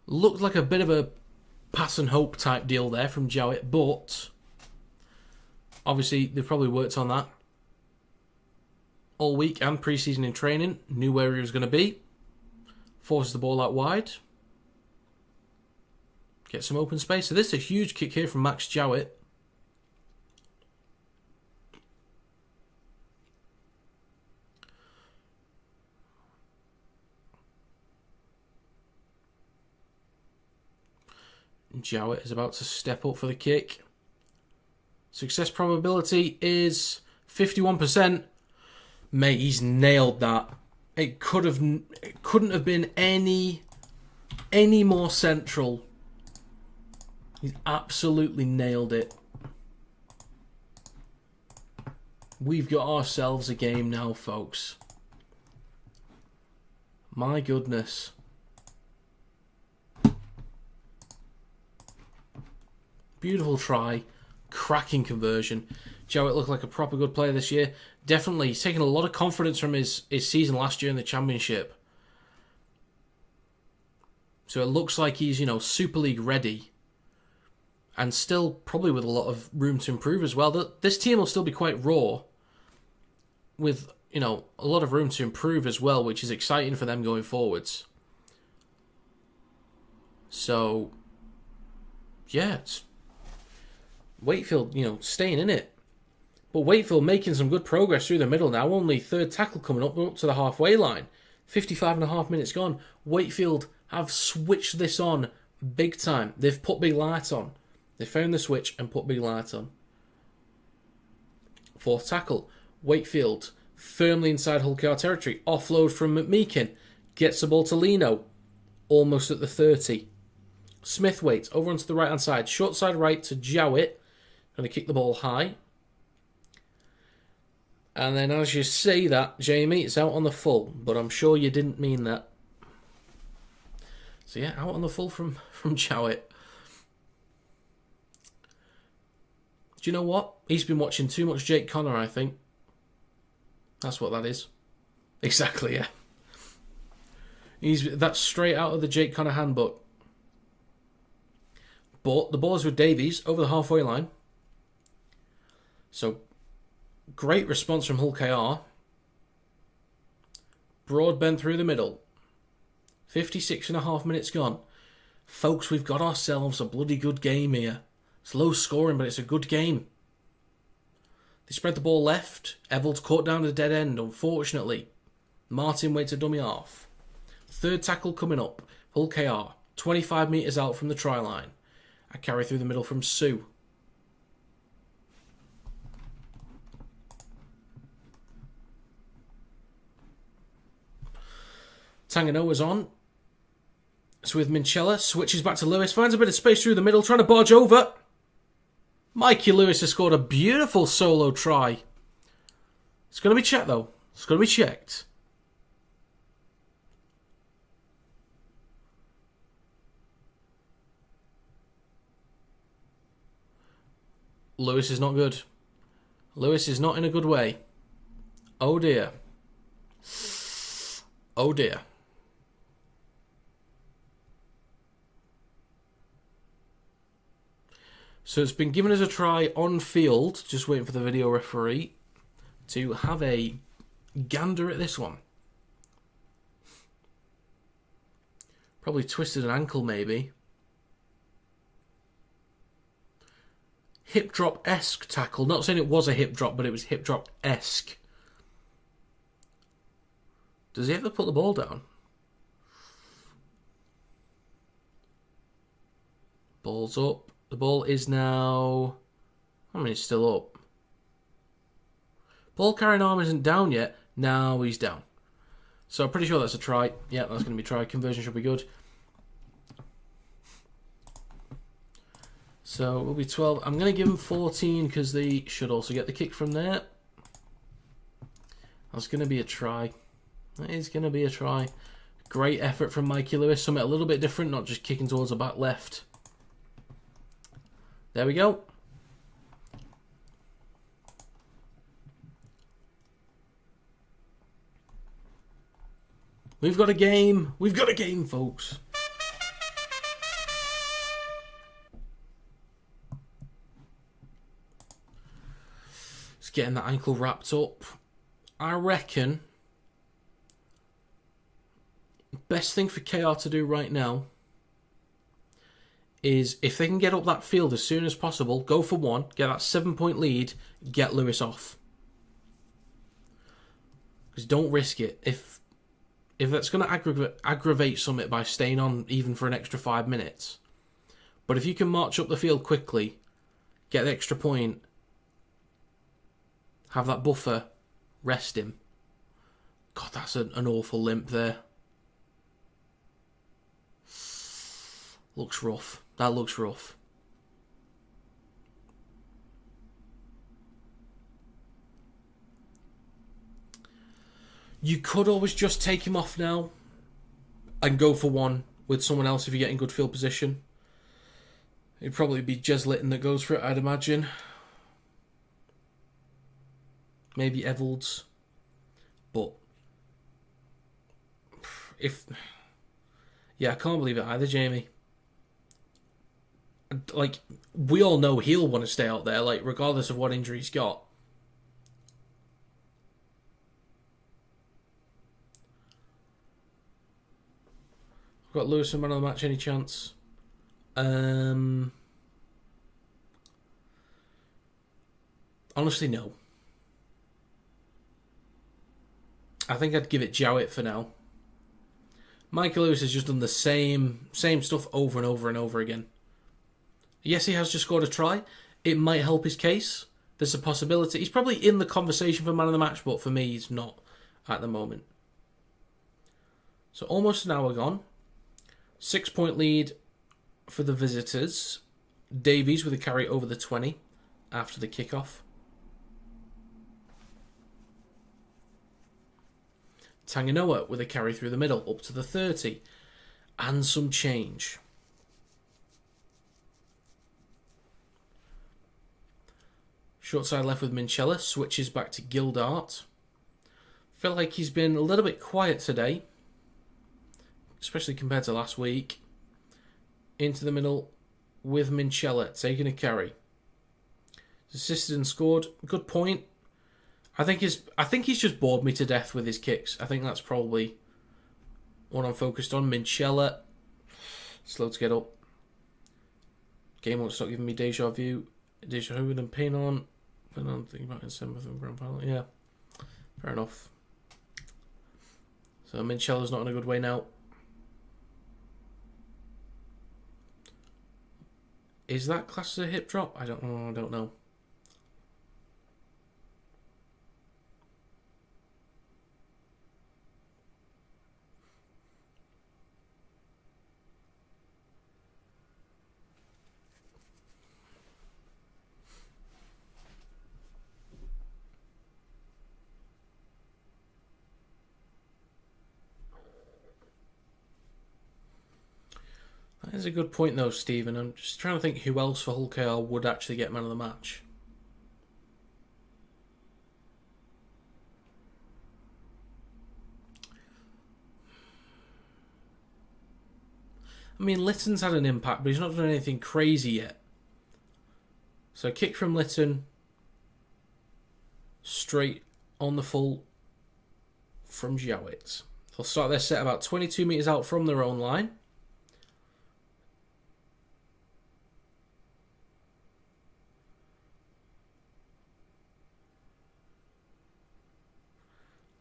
Looked like a bit of a pass and hope type deal there from Jowett, but obviously they've probably worked on that all week and pre-season in training. Knew where he was going to be. Forces the ball out wide. Get some open space. So this is a huge kick here from Max Jowett. Jowett is about to step up for the kick. Success probability is 51%. Mate, he's nailed that. It couldn't have been any more central. He's absolutely nailed it. We've got ourselves a game now, folks. My goodness. Beautiful try. Cracking conversion. Jowett looked like a proper good player this year. Definitely. He's taken a lot of confidence from his season last year in the Championship. So it looks like he's, Super League ready. And still probably with a lot of room to improve as well. This team will still be quite raw. With, a lot of room to improve as well, which is exciting for them going forwards. So, yeah, it's Wakefield, staying in it. But Wakefield making some good progress through the middle now. Only third tackle coming up to the halfway line. 55.5 minutes gone. Wakefield have switched this on big time. They've put big light on. They found the switch and put big light on. Fourth tackle. Wakefield firmly inside Hull KR territory. Offload from McMeekin. Gets the ball to Lino. Almost at the 30. Smithwaite over onto the right hand side. Short side right to Jowett. Going to kick the ball high. And then as you say that, Jamie, it's out on the full. But I'm sure you didn't mean that. So yeah, out on the full from Jowett. Do you know what? He's been watching too much Jake Connor, I think. That's what that is. Exactly, yeah. That's straight out of the Jake Connor handbook. But the ball is with Davies over the halfway line. So, great response from Hull KR. Broadbent through the middle. 56.5 minutes gone. Folks, we've got ourselves a bloody good game here. It's low scoring, but it's a good game. They spread the ball left. Evalds caught down the dead end, unfortunately. Martin waits a dummy off. Third tackle coming up. Hull KR. 25 metres out from the try line. A carry through the middle from Sue. Tanganoa's on. So with Minchella, switches back to Lewis, finds a bit of space through the middle, trying to barge over. Mikey Lewis has scored a beautiful solo try. It's going to be checked, though. It's going to be checked. Lewis is not good. Lewis is not in a good way. Oh, dear. Oh, dear. So it's been given as a try on field, just waiting for the video referee to have a gander at this one. Probably twisted an ankle, maybe. Hip drop-esque tackle. Not saying it was a hip drop, but it was hip drop-esque. Does he have to put the ball down? Ball's up. The ball is now... it's still up. Ball carrying arm isn't down yet. Now he's down. So I'm pretty sure that's a try. Yeah, that's going to be a try. Conversion should be good. So it will be 12. I'm going to give him 14 because they should also get the kick from there. That's going to be a try. That is going to be a try. Great effort from Mikey Lewis. Something a little bit different, not just kicking towards the back left. There we go. We've got a game. We've got a game, folks. Just getting that ankle wrapped up. I reckon best thing for KR to do right now is if they can get up that field as soon as possible, go for one, get that 7-point lead, get Lewis off. Because don't risk it. If that's going to aggravate Summit by staying on even for an extra 5 minutes. But if you can march up the field quickly, get the extra point, have that buffer, rest him. God, that's an awful limp there. Looks rough. That looks rough. You could always just take him off now and go for one with someone else if you get in good field position. It'd probably be Jez Litton that goes for it, I'd imagine. Maybe Evalds. But if... Yeah, I can't believe it either, Jamie. Like, we all know he'll want to stay out there, like, regardless of what injury he's got. I've got Lewis and man of the match, any chance? Honestly, no. I think I'd give it Jowett for now. Michael Lewis has just done the same stuff over and over and over again. Yes, he has just scored a try. It might help his case. There's a possibility. He's probably in the conversation for man of the match, but for me, he's not at the moment. So almost an hour gone. 6-point lead for the visitors. Davies with a carry over the 20 after the kickoff. Tanganoa with a carry through the middle up to the 30 and some change. Short side left with Minchella, switches back to Gildart. Feel like he's been a little bit quiet today, especially compared to last week. Into the middle with Minchella, taking a carry. Assisted and scored. Good point. I think he's just bored me to death with his kicks. I think that's probably what I'm focused on. Minchella, slow to get up. Game won't stop giving me deja vu and pain on. But I'm thinking about it in the grand final. Yeah, fair enough. So Minchella's not in a good way now. Is that classed as a hip drop? I don't know. That is a good point though, Stephen. I'm just trying to think who else for Hull KR would actually get man of the match. I mean, Litton's had an impact, but he's not done anything crazy yet. So kick from Litton, straight on the full from Jowett. They'll start their set about 22 metres out from their own line.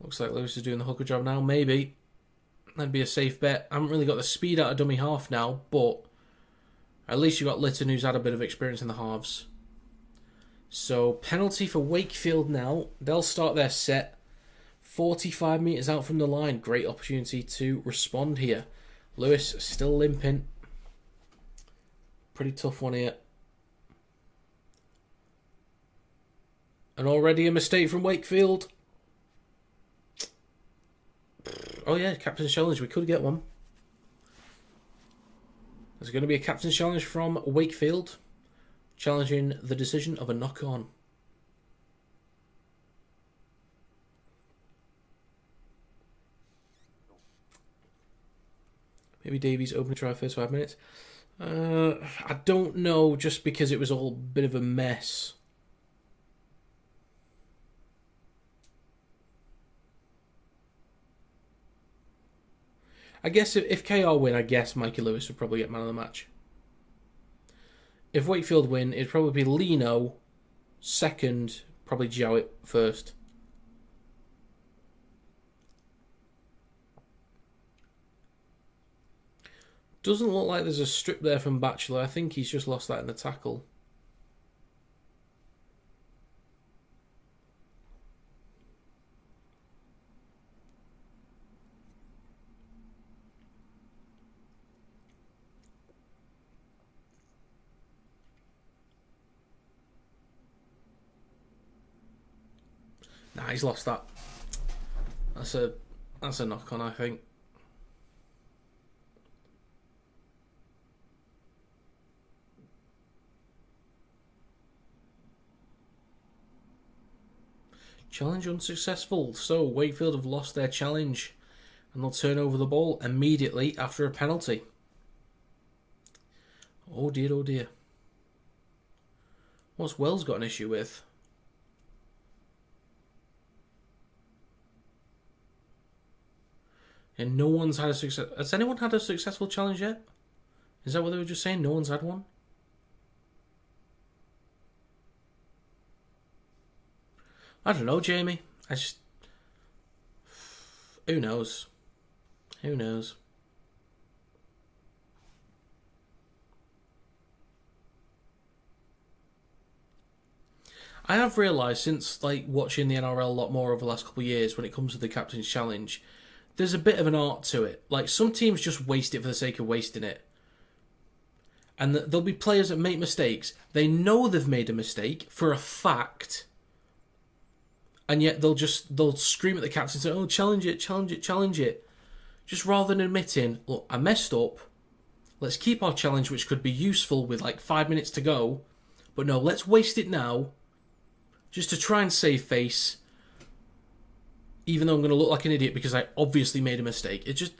Looks like Lewis is doing the hooker job now. Maybe. That'd be a safe bet. I haven't really got the speed out of dummy half now, but at least you've got Litton, who's had a bit of experience in the halves. So, penalty for Wakefield now. They'll start their set 45 metres out from the line. Great opportunity to respond here. Lewis still limping. Pretty tough one here. And already a mistake from Wakefield. Oh yeah, Captain's Challenge. We could get one. There's going to be a Captain's Challenge from Wakefield, challenging the decision of a knock-on. Maybe Davies open try first 5 minutes. I don't know, just because it was all a bit of a mess. I guess if KR win, I guess Mikey Lewis would probably get man of the match. If Wakefield win, it'd probably be Lino second, probably Jowett first. Doesn't look like there's a strip there from Batchelor. I think he's just lost that in the tackle. Nah, he's lost that. That's a knock on, I think. Challenge unsuccessful. So Wakefield have lost their challenge and they'll turn over the ball immediately after a penalty. Oh dear, oh dear. What's Wells got an issue with? And no one's had a success. Has anyone had a successful challenge yet? Is that what they were just saying? No one's had one? I don't know, Jamie. Who knows? Who knows? I have realised since watching the NRL a lot more over the last couple of years when it comes to the Captain's Challenge, there's a bit of an art to it. Like, some teams just waste it for the sake of wasting it. And there'll be players that make mistakes. They know they've made a mistake for a fact. And yet they'll scream at the captain and say, oh, challenge it, challenge it, challenge it. Just rather than admitting, look, I messed up. Let's keep our challenge, which could be useful with 5 minutes to go. But no, let's waste it now. Just to try and save face. Even though I'm going to look like an idiot because I obviously made a mistake. It just...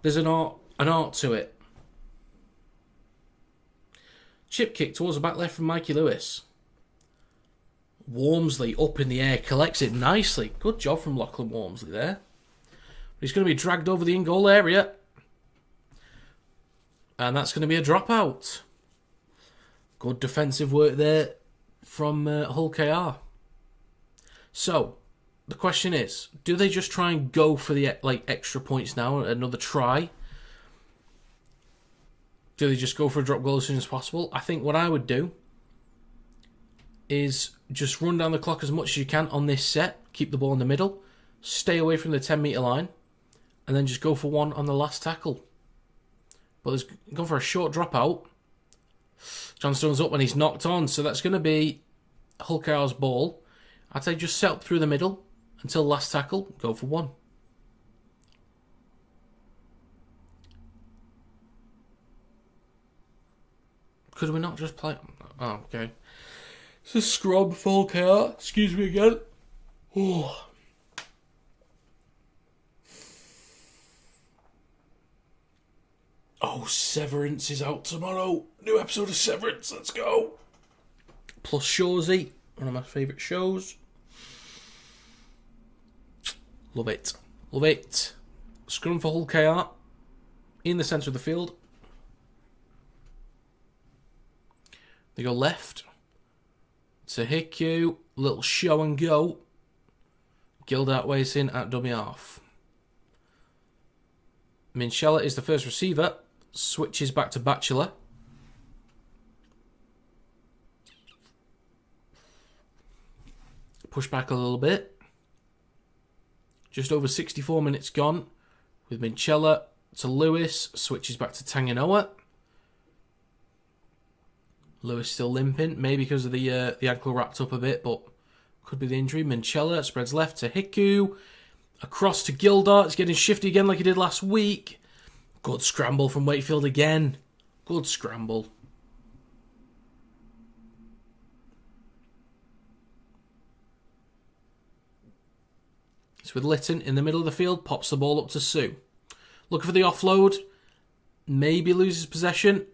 There's an art to it. Chip kick towards the back left from Mikey Lewis. Wormsley up in the air, collects it nicely. Good job from Lachlan Wormsley there. He's going to be dragged over the in-goal area. And that's going to be a dropout. Good defensive work there from Hull KR. So, the question is, do they just try and go for the extra points now, another try? Do they just go for a drop goal as soon as possible? I think what I would do is just run down the clock as much as you can on this set, keep the ball in the middle, stay away from the 10-metre line, and then just go for one on the last tackle. But there's gone for a short dropout. John Stone's up and he's knocked on, so that's going to be Hull KR's ball. I'd say just set up through the middle until last tackle, go for one. Could we not just play... Oh, okay. It's a scrub for Hull KR. Excuse me again. Oh. Oh, Severance is out tomorrow. New episode of Severance. Let's go. Plus Shawsey, one of my favourite shows. Love it. Love it. Scrum for Hull KR. In the centre of the field. They go left. To Hickey. Little show and go. Gildart weighs in at dummy half. Minchella is the first receiver. Switches back to Batchelor. Push back a little bit. Just over 64 minutes gone. With Minchella to Lewis. Switches back to Tanganoa. Lewis still limping. Maybe because of the ankle wrapped up a bit, but could be the injury. Minchella spreads left to Hiku. Across to Gildart. It's getting shifty again like he did last week. Good scramble from Wakefield again. Good scramble. It's with Litton in the middle of the field. Pops the ball up to Sue. Looking for the offload. Maybe loses possession.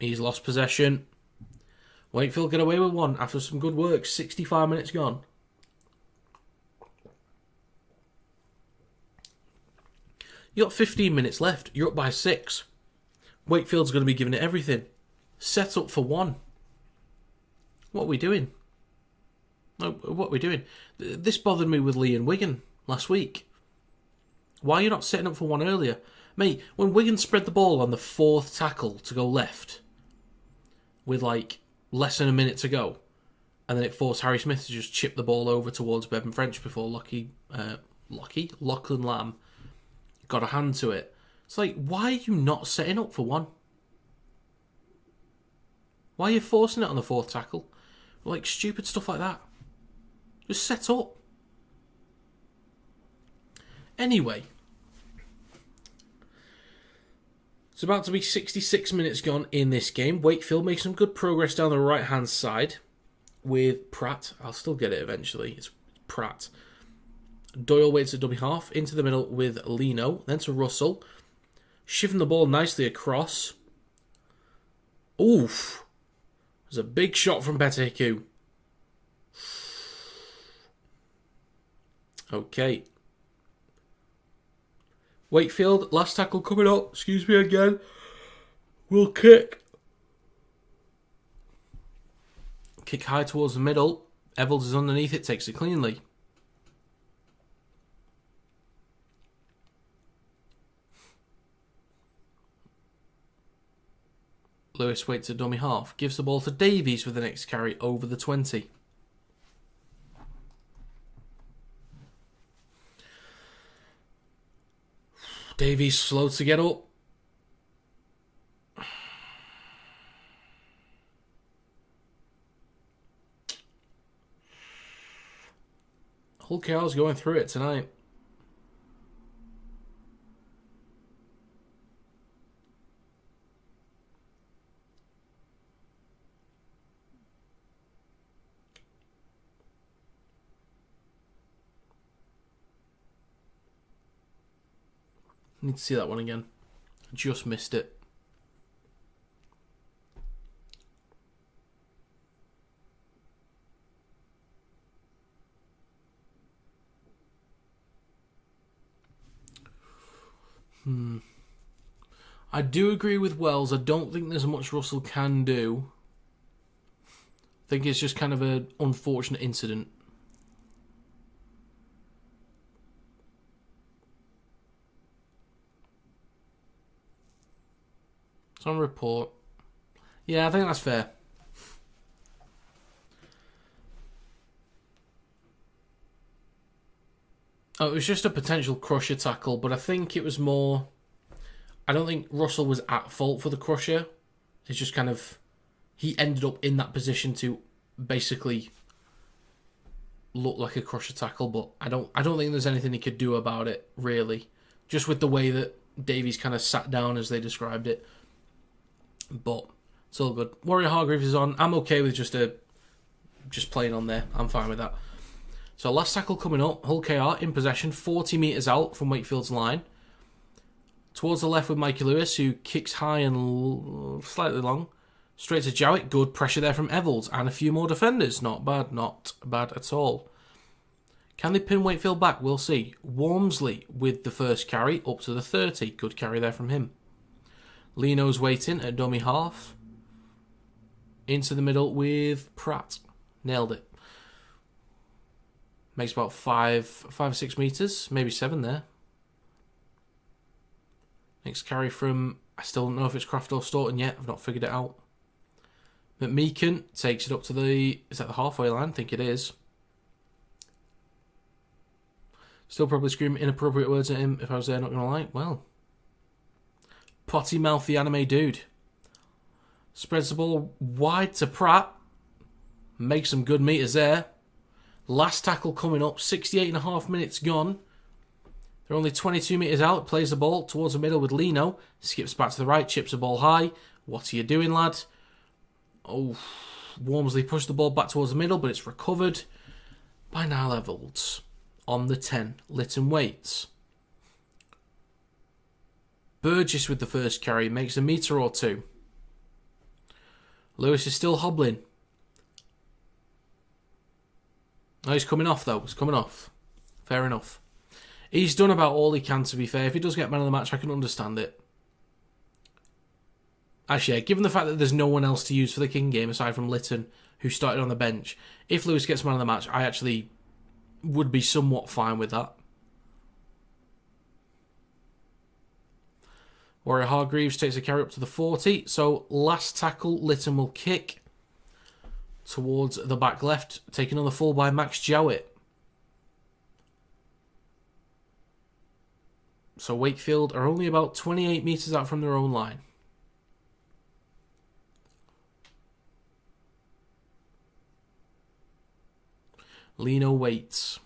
He's lost possession. Wakefield get away with one after some good work. 65 minutes gone. You got 15 minutes left. You're up by 6. Wakefield's going to be giving it everything. Set up for one. What are we doing? What are we doing? This bothered me with Lee and Wigan last week. Why are you not setting up for one earlier? Mate, when Wigan spread the ball on the 4th tackle to go left with less than a minute to go, and then it forced Harry Smith to just chip the ball over towards Bevan French before Lachlan Lamb got a hand to it. It's why are you not setting up for one? Why are you forcing it on the 4th tackle? Stupid stuff like that. Just set up. Anyway, it's about to be 66 minutes gone in this game. Wakefield makes some good progress down the right-hand side with Pratt. I'll still get it eventually. It's Pratt. Doyle waits at dummy half. Into the middle with Lino. Then to Russell. Shifting the ball nicely across. Oof. There's a big shot from Betahiku. Okay. Wakefield, last tackle coming up. Excuse me again. Will kick. Kick high towards the middle. Evans is underneath it, takes it cleanly. Lewis waits at dummy half. Gives the ball to Davies for the next carry over the 20. Davies slow to get up. Hull KR's going through it tonight. Need to see that one again. Just missed it. I do agree with Wells. I don't think there's much Russell can do. I think it's just kind of an unfortunate incident. It's on report. Yeah, I think that's fair. Oh, it was just a potential crusher tackle, but I think it was more... I don't think Russell was at fault for the crusher. It's just kind of... He ended up in that position to basically look like a crusher tackle, but I don't think there's anything he could do about it, really. Just with the way that Davies kind of sat down as they described it. But it's all good. Warrior Hargreaves is on. I'm okay with just playing on there. I'm fine with that. So last tackle coming up. Hull KR in possession, 40 metres out from Wakefield's line. Towards the left with Mikey Lewis, who kicks high and slightly long. Straight to Jowett. Good pressure there from Evans. And a few more defenders. Not bad. Not bad at all. Can they pin Wakefield back? We'll see. Wormsley with the first carry up to the 30. Good carry there from him. Lino's waiting at dummy half. Into the middle with Pratt. Nailed it. Makes about 5 or 6 metres. Maybe 7 there. Next carry from... I still don't know if it's Kraft or Staunton yet. I've not figured it out. McMeekan takes it up to the... Is that the halfway line? I think it is. Still probably screaming inappropriate words at him if I was there, not going to lie. Well... Potty mouth the anime dude. Spreads the ball wide to Pratt. Makes some good meters there. Last tackle coming up. 68.5 minutes gone. They're only 22 metres out. Plays the ball towards the middle with Lino. Skips back to the right. Chips the ball high. What are you doing, lad? Oh, Wormsley pushed the ball back towards the middle, but it's recovered by Niall Evans. On the 10. Lytton waits. Burgess with the first carry. Makes a metre or two. Lewis is still hobbling. Oh, he's coming off, though. He's coming off. Fair enough. He's done about all he can, to be fair. If he does get man of the match, I can understand it. Actually, yeah, given the fact that there's no one else to use for the King game aside from Lytton, who started on the bench, if Lewis gets man of the match, I actually would be somewhat fine with that. Warrior Hargreaves takes a carry up to the 40. So last tackle, Lytton will kick towards the back left, taken on the full by Max Jowett. So Wakefield are only about 28 metres out from their own line. Lino waits.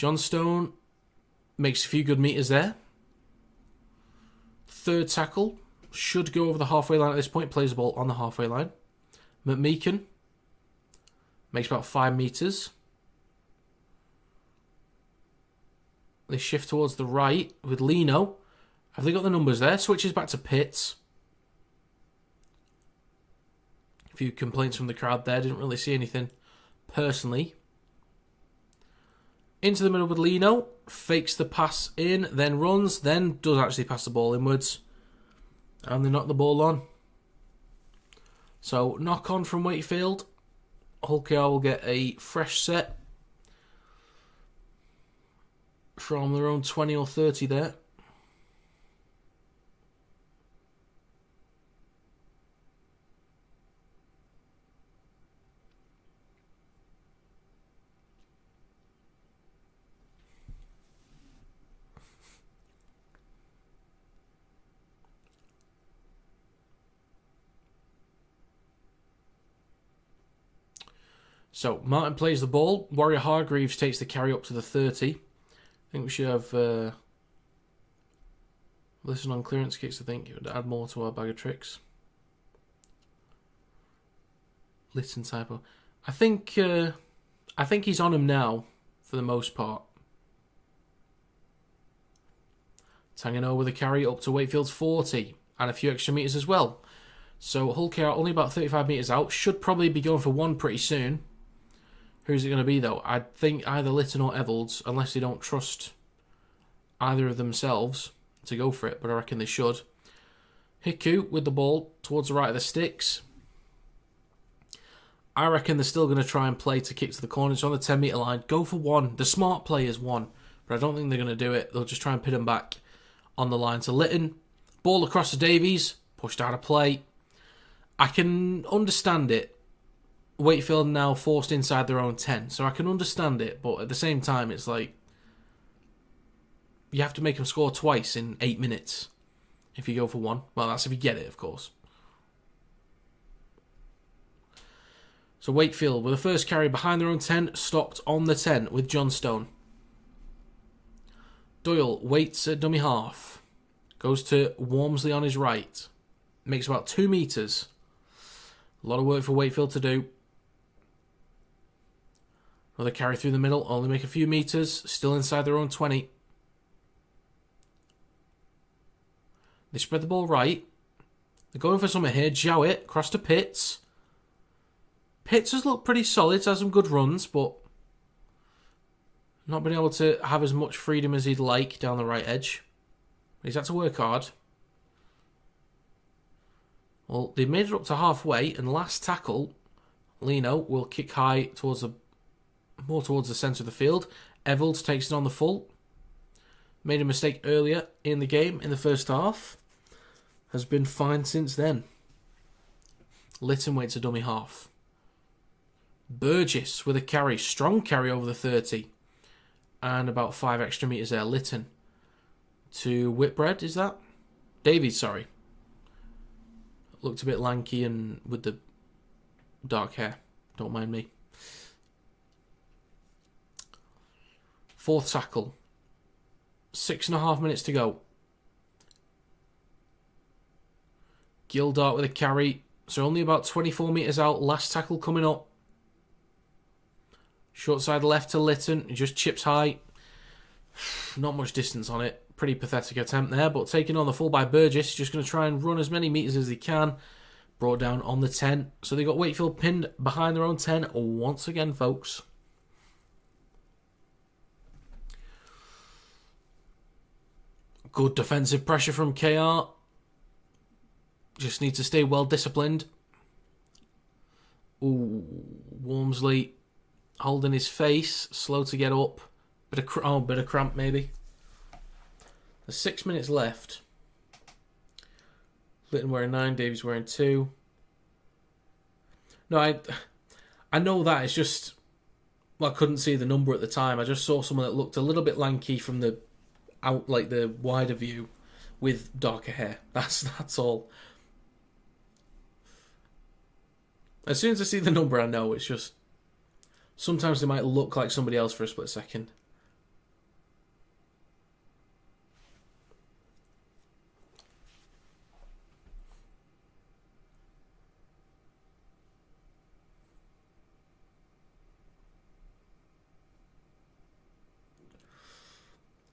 Johnstone makes a few good meters there. Third tackle. Should go over the halfway line at this point. Plays the ball on the halfway line. McMeekin makes about 5 meters. They shift towards the right with Lino. Have they got the numbers there? Switches back to Pitts. A few complaints from the crowd there. Didn't really see anything personally. Into the middle with Lino. Fakes the pass in, then runs, then does actually pass the ball inwards. And they knock the ball on. So, knock on from Wakefield. Hull KR will get a fresh set from their own 20 or 30 there. So, Martin plays the ball. Warrior Hargreaves takes the carry up to the 30. I think we should have listen on clearance kicks. I think it would add more to our bag of tricks. Litten typo. I think he's on him now for the most part. Tangano with a carry up to Wakefield's 40 and a few extra meters as well. So Hull KR only about 35 meters out. Should probably be going for one pretty soon. Who's it going to be, though? I think either Litten or Evalds, unless they don't trust either of themselves to go for it, but I reckon they should. Hiku with the ball towards the right of the sticks. I reckon they're still going to try and play to kick to the corner. It's on the 10-metre line. Go for one. The smart players won, but I don't think they're going to do it. They'll just try and pin them back on the line to Litten. Ball across to Davies. Pushed out of play. I can understand it. Wakefield now forced inside their own 10, so I can understand it, but at the same time, it's like you have to make them score twice in 8 minutes if you go for one. Well, that's if you get it, of course. So Wakefield, with the first carry behind their own 10, stopped on the 10 with Johnstone. Doyle waits at dummy half. Goes to Wormsley on his right. Makes about 2 meters. A lot of work for Wakefield to do. Another carry through the middle, only make a few meters, still inside their own 20. They spread the ball right. They're going for something here. Jowett, cross to Pitts. Pitts has looked pretty solid, has some good runs, but not been able to have as much freedom as he'd like down the right edge. He's had to work hard. Well, they made it up to halfway, and last tackle, Lino will kick high towards more towards the centre of the field. Evalds takes it on the full. Made a mistake earlier in the game, in the first half. Has been fine since then. Litten waits a dummy half. Burgess with a carry. Strong carry over the 30. And about 5 extra metres there. Litten to Whitbread, is that? Davies, sorry. Looked a bit lanky and with the dark hair. Don't mind me. Fourth tackle. 6.5 minutes to go. Gildart with a carry. So only about 24 metres out. Last tackle coming up. Short side left to Litten. He just chips high. Not much distance on it. Pretty pathetic attempt there. But taken on the full by Burgess. Just going to try and run as many metres as he can. Brought down on the 10. So they got Wakefield pinned behind their own 10 once again, folks. Good defensive pressure from KR. Just need to stay well disciplined. Ooh, Wormsley holding his face, slow to get up. Bit of cramp maybe. There's 6 minutes left. Litten wearing 9, Davies wearing 2. No, I know that. It's just, well, I couldn't see the number at the time. I just saw someone that looked a little bit lanky from the out, like the wider view, with darker hair. That's all. As soon as I see the number, I know. It's just sometimes they might look like somebody else for a split second.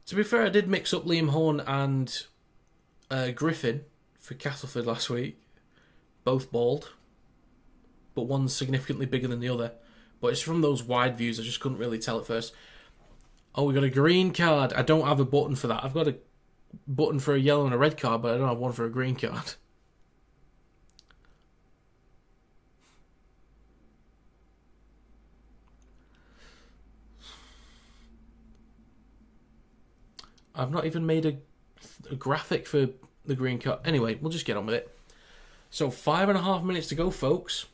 To be fair, I did mix up Liam Horn and Griffin for Castleford last week. Both bald, but one's significantly bigger than the other. But it's from those wide views, I just couldn't really tell at first. Oh, we got a green card. I don't have a button for that. I've got a button for a yellow and a red card, but I don't have one for a green card. I've not even made a graphic for the green card. Anyway, we'll just get on with it. So 5.5 minutes to go, folks.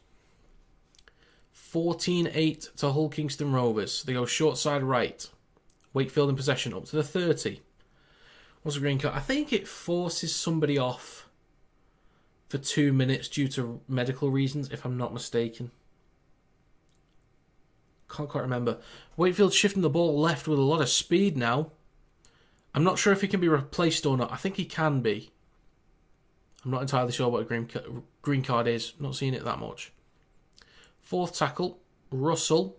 14-8 to Hull Kingston Rovers. They go short side right. Wakefield in possession up to the 30. What's a green card? I think it forces somebody off for 2 minutes due to medical reasons, if I'm not mistaken. Can't quite remember. Wakefield shifting the ball left with a lot of speed now. I'm not sure if he can be replaced or not. I think he can be. I'm not entirely sure what a green card is. Not seeing it that much. Fourth tackle. Russell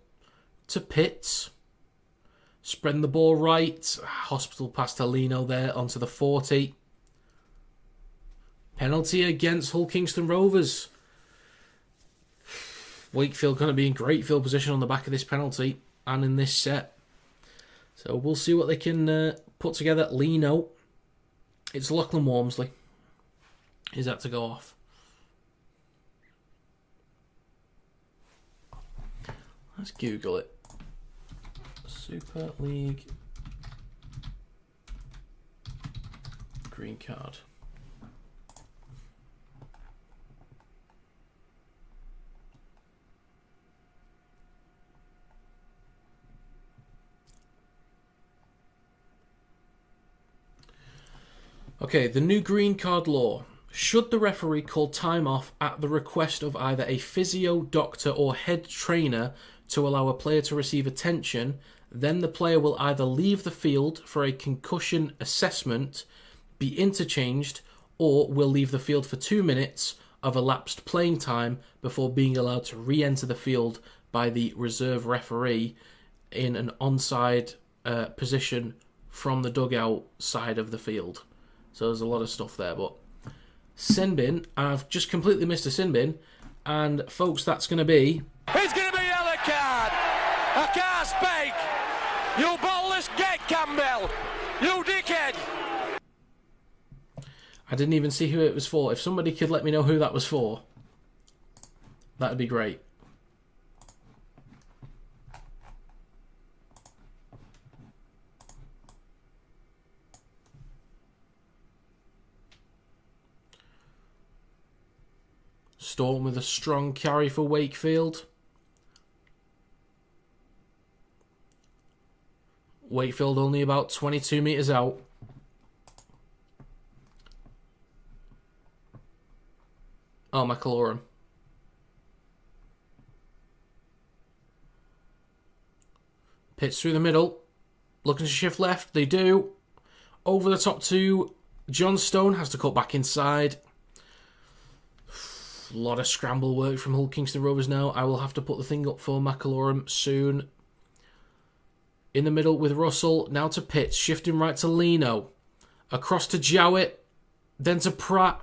to Pitts. Spreading the ball right. Hospital pass to Lino there onto the 40. Penalty against Hull Kingston Rovers. Wakefield going to be in great field position on the back of this penalty and in this set. So we'll see what they can put together. Lino. It's Lachlan Walmsley. Is that to go off? Let's Google it. Super League green card. Okay, the new green card law. Should the referee call time off at the request of either a physio, doctor or head trainer to allow a player to receive attention, then the player will either leave the field for a concussion assessment, be interchanged, or will leave the field for 2 minutes of elapsed playing time before being allowed to re-enter the field by the reserve referee in an onside position from the dugout side of the field. So there's a lot of stuff there, but sin bin, I've just completely missed a sin bin, and folks, that's going to be... It's going to be a yellow card. I can't speak. You ballless gate, Campbell. You dickhead. I didn't even see who it was for. If somebody could let me know who that was for, that would be great. Storm with a strong carry for Wakefield. Wakefield only about 22 metres out. Oh, McAlorum. Pitch through the middle. Looking to shift left. They do. Over the top to John Stone. Has to cut back inside. A lot of scramble work from Hull Kingston Rovers now. I will have to put the thing up for McAlorum soon. In the middle with Russell. Now to Pitts. Shifting right to Lino. Across to Jowett. Then to Pratt.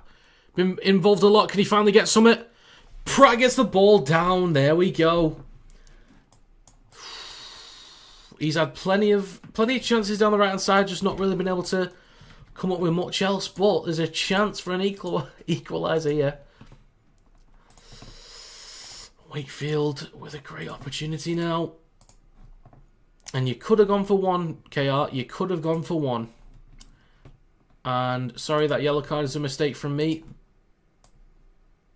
Been involved a lot. Can he finally get summit? Pratt gets the ball down. There we go. He's had plenty of chances down the right hand side. Just not really been able to come up with much else. But there's a chance for an equaliser here. Wakefield with a great opportunity now. And you could have gone for one, KR. You could have gone for one. And sorry, that yellow card is a mistake from me.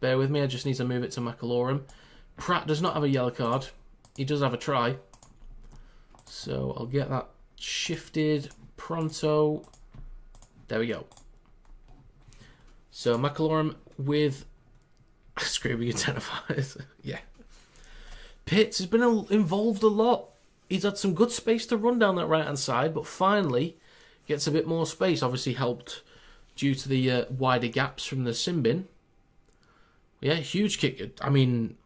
Bear with me, I just need to move it to McAlorum. Pratt does not have a yellow card. He does have a try. So I'll get that shifted pronto. There we go. So McAlorum with... Screaming identifiers. Yeah. Pitts has been involved a lot. He's had some good space to run down that right-hand side, but finally gets a bit more space. Obviously helped due to the wider gaps from the sin bin. Yeah, huge kick. I mean,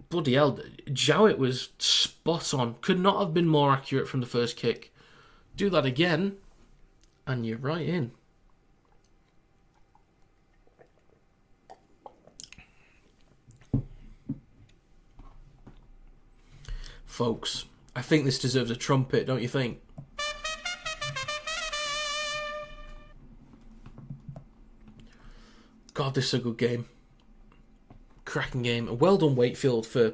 bloody hell. Jowett was spot on. Could not have been more accurate from the first kick. Do that again. And you're right in. Folks, I think this deserves a trumpet, don't you think? God, this is a good game. Cracking game. Well done, Wakefield, for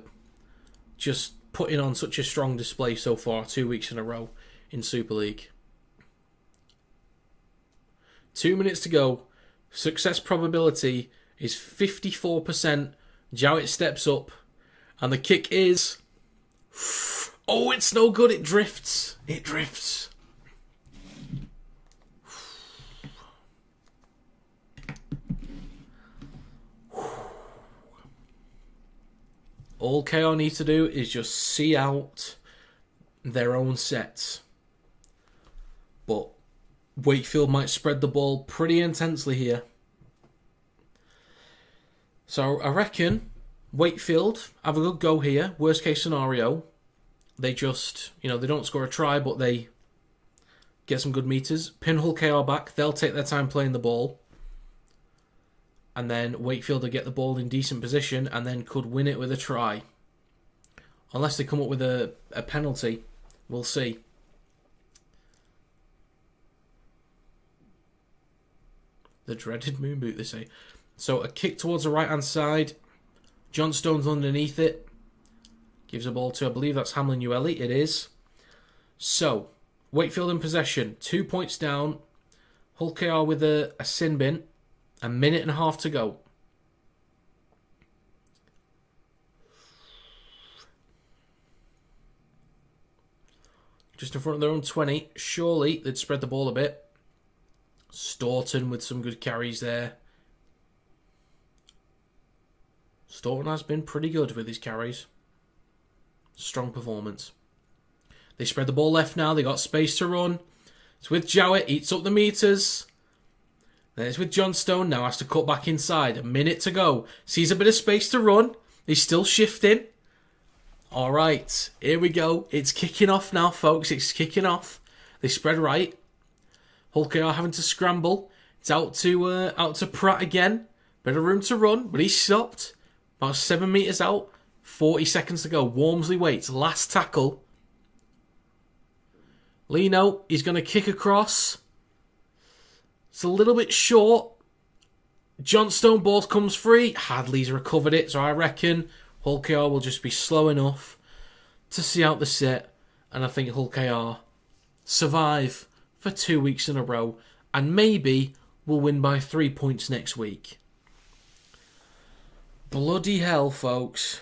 just putting on such a strong display so far, 2 weeks in a row in Super League. 2 minutes to go. Success probability is 54%. Jowett steps up. And the kick is... Oh, it's no good. It drifts. It drifts. All KR need to do is just see out their own sets. But Wakefield might spread the ball pretty intensely here. So I reckon Wakefield have a good go here. Worst case scenario, they just, they don't score a try, but they get some good meters. Pin Hull KR back. They'll take their time playing the ball. And then Wakefield will get the ball in decent position and then could win it with a try. Unless they come up with a penalty. We'll see. The dreaded moon boot, they say. So a kick towards the right-hand side. John Stone's underneath it. Gives the ball to, I believe that's Hamlin Ueli. It is. So, Wakefield in possession. 2 points down. Hull KR with a sin bin. A minute and a half to go. Just in front of their own 20. Surely they'd spread the ball a bit. Staunton with some good carries there. Staunton has been pretty good with his carries. Strong performance. They spread the ball left now. They got space to run. It's with Jowett. Eats up the meters. Then it's with John Stone now, has to cut back inside. A minute to go. Sees a bit of space to run. He's still shifting. Alright, here we go. It's kicking off now, folks. It's kicking off. They spread right. Hull KR having to scramble. It's out to Pratt again. Bit of room to run, but he's stopped. About 7 metres out. 40 seconds to go. Walmsley waits. Last tackle. Lino, he's going to kick across. It's a little bit short. Johnstone ball comes free. Hadley's recovered it, so I reckon Hull KR will just be slow enough to see out the set. And I think Hull KR survive for 2 weeks in a row. And maybe will win by 3 points next week. Bloody hell, folks.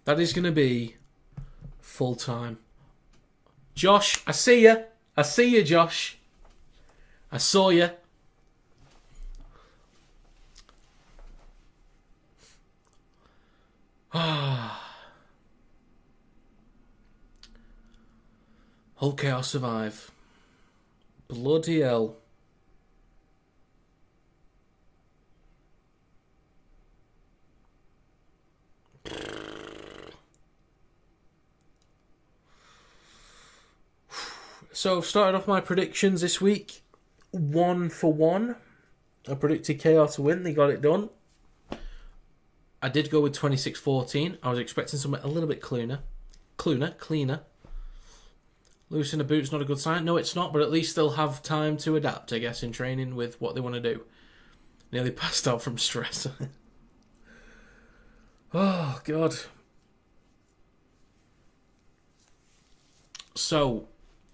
That is going to be full time. Josh, I see you. I see you, Josh. I saw you. Hull KR survive. Bloody hell. So I've started off my predictions this week. 1 for 1. I predicted KR to win. They got it done. I did go with 26-14. I was expecting something a little bit cleaner. Losing a boot's not a good sign. No, it's not, but at least they'll have time to adapt, I guess, in training with what they want to do. Nearly passed out from stress. Oh, God. So,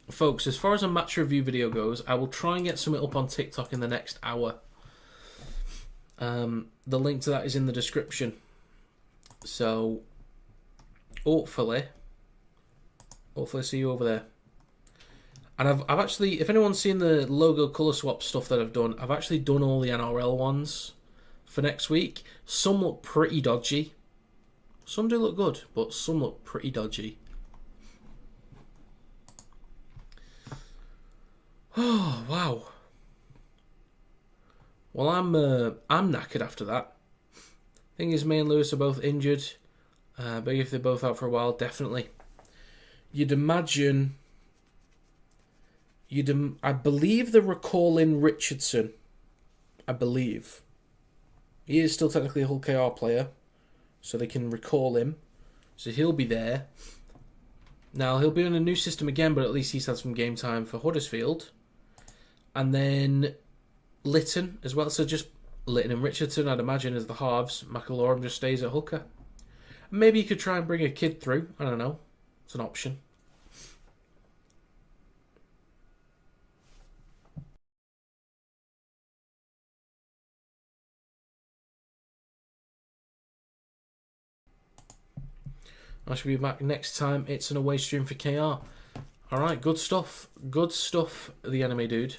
folks, as far as a match review video goes, I will try and get something up on TikTok in the next hour. The link to that is in the description. So, hopefully see you over there. And I've actually, if anyone's seen the logo colour swap stuff that I've done, I've actually done all the NRL ones for next week. Some look pretty dodgy. Some do look good, but some look pretty dodgy. Oh, wow. Well, I'm knackered after that. Thing is, May and Lewis are both injured. But if they're both out for a while, definitely. You'd imagine... I believe they're recalling Richardson. I believe. He is still technically a Hull KR player, so they can recall him. So he'll be there. Now, he'll be on a new system again, but at least he's had some game time for Huddersfield. And then Litton as well. So just Litton and Richardson, I'd imagine, as the halves. McIlaurin just stays at hooker. Maybe you could try and bring a kid through. I don't know. It's an option. I should be back next time. It's an away stream for KR. Alright, good stuff. Good stuff, the enemy dude.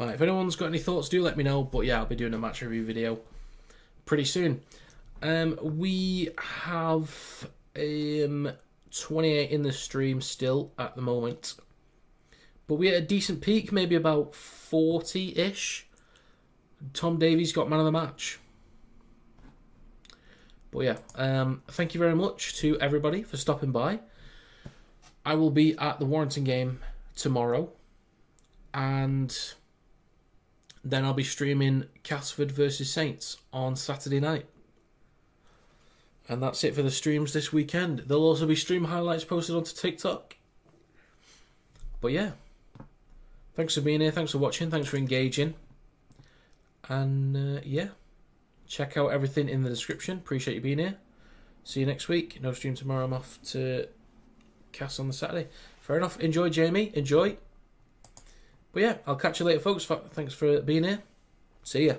Right, if anyone's got any thoughts, do let me know. But yeah, I'll be doing a match review video pretty soon. We have 28 in the stream still at the moment. But we had a decent peak, maybe about 40-ish. Tom Davies got man of the match. But yeah, thank you very much to everybody for stopping by. I will be at the Warrington game tomorrow. And then I'll be streaming Casford versus Saints on Saturday night. And that's it for the streams this weekend. There'll also be stream highlights posted onto TikTok. But yeah, thanks for being here, thanks for watching, thanks for engaging. And yeah, check out everything in the description. Appreciate you being here. See you next week. No stream tomorrow, I'm off to Cass on the Saturday. Fair enough. Enjoy, Jamie. Enjoy. But yeah, I'll catch you later, folks. Thanks for being here. See ya.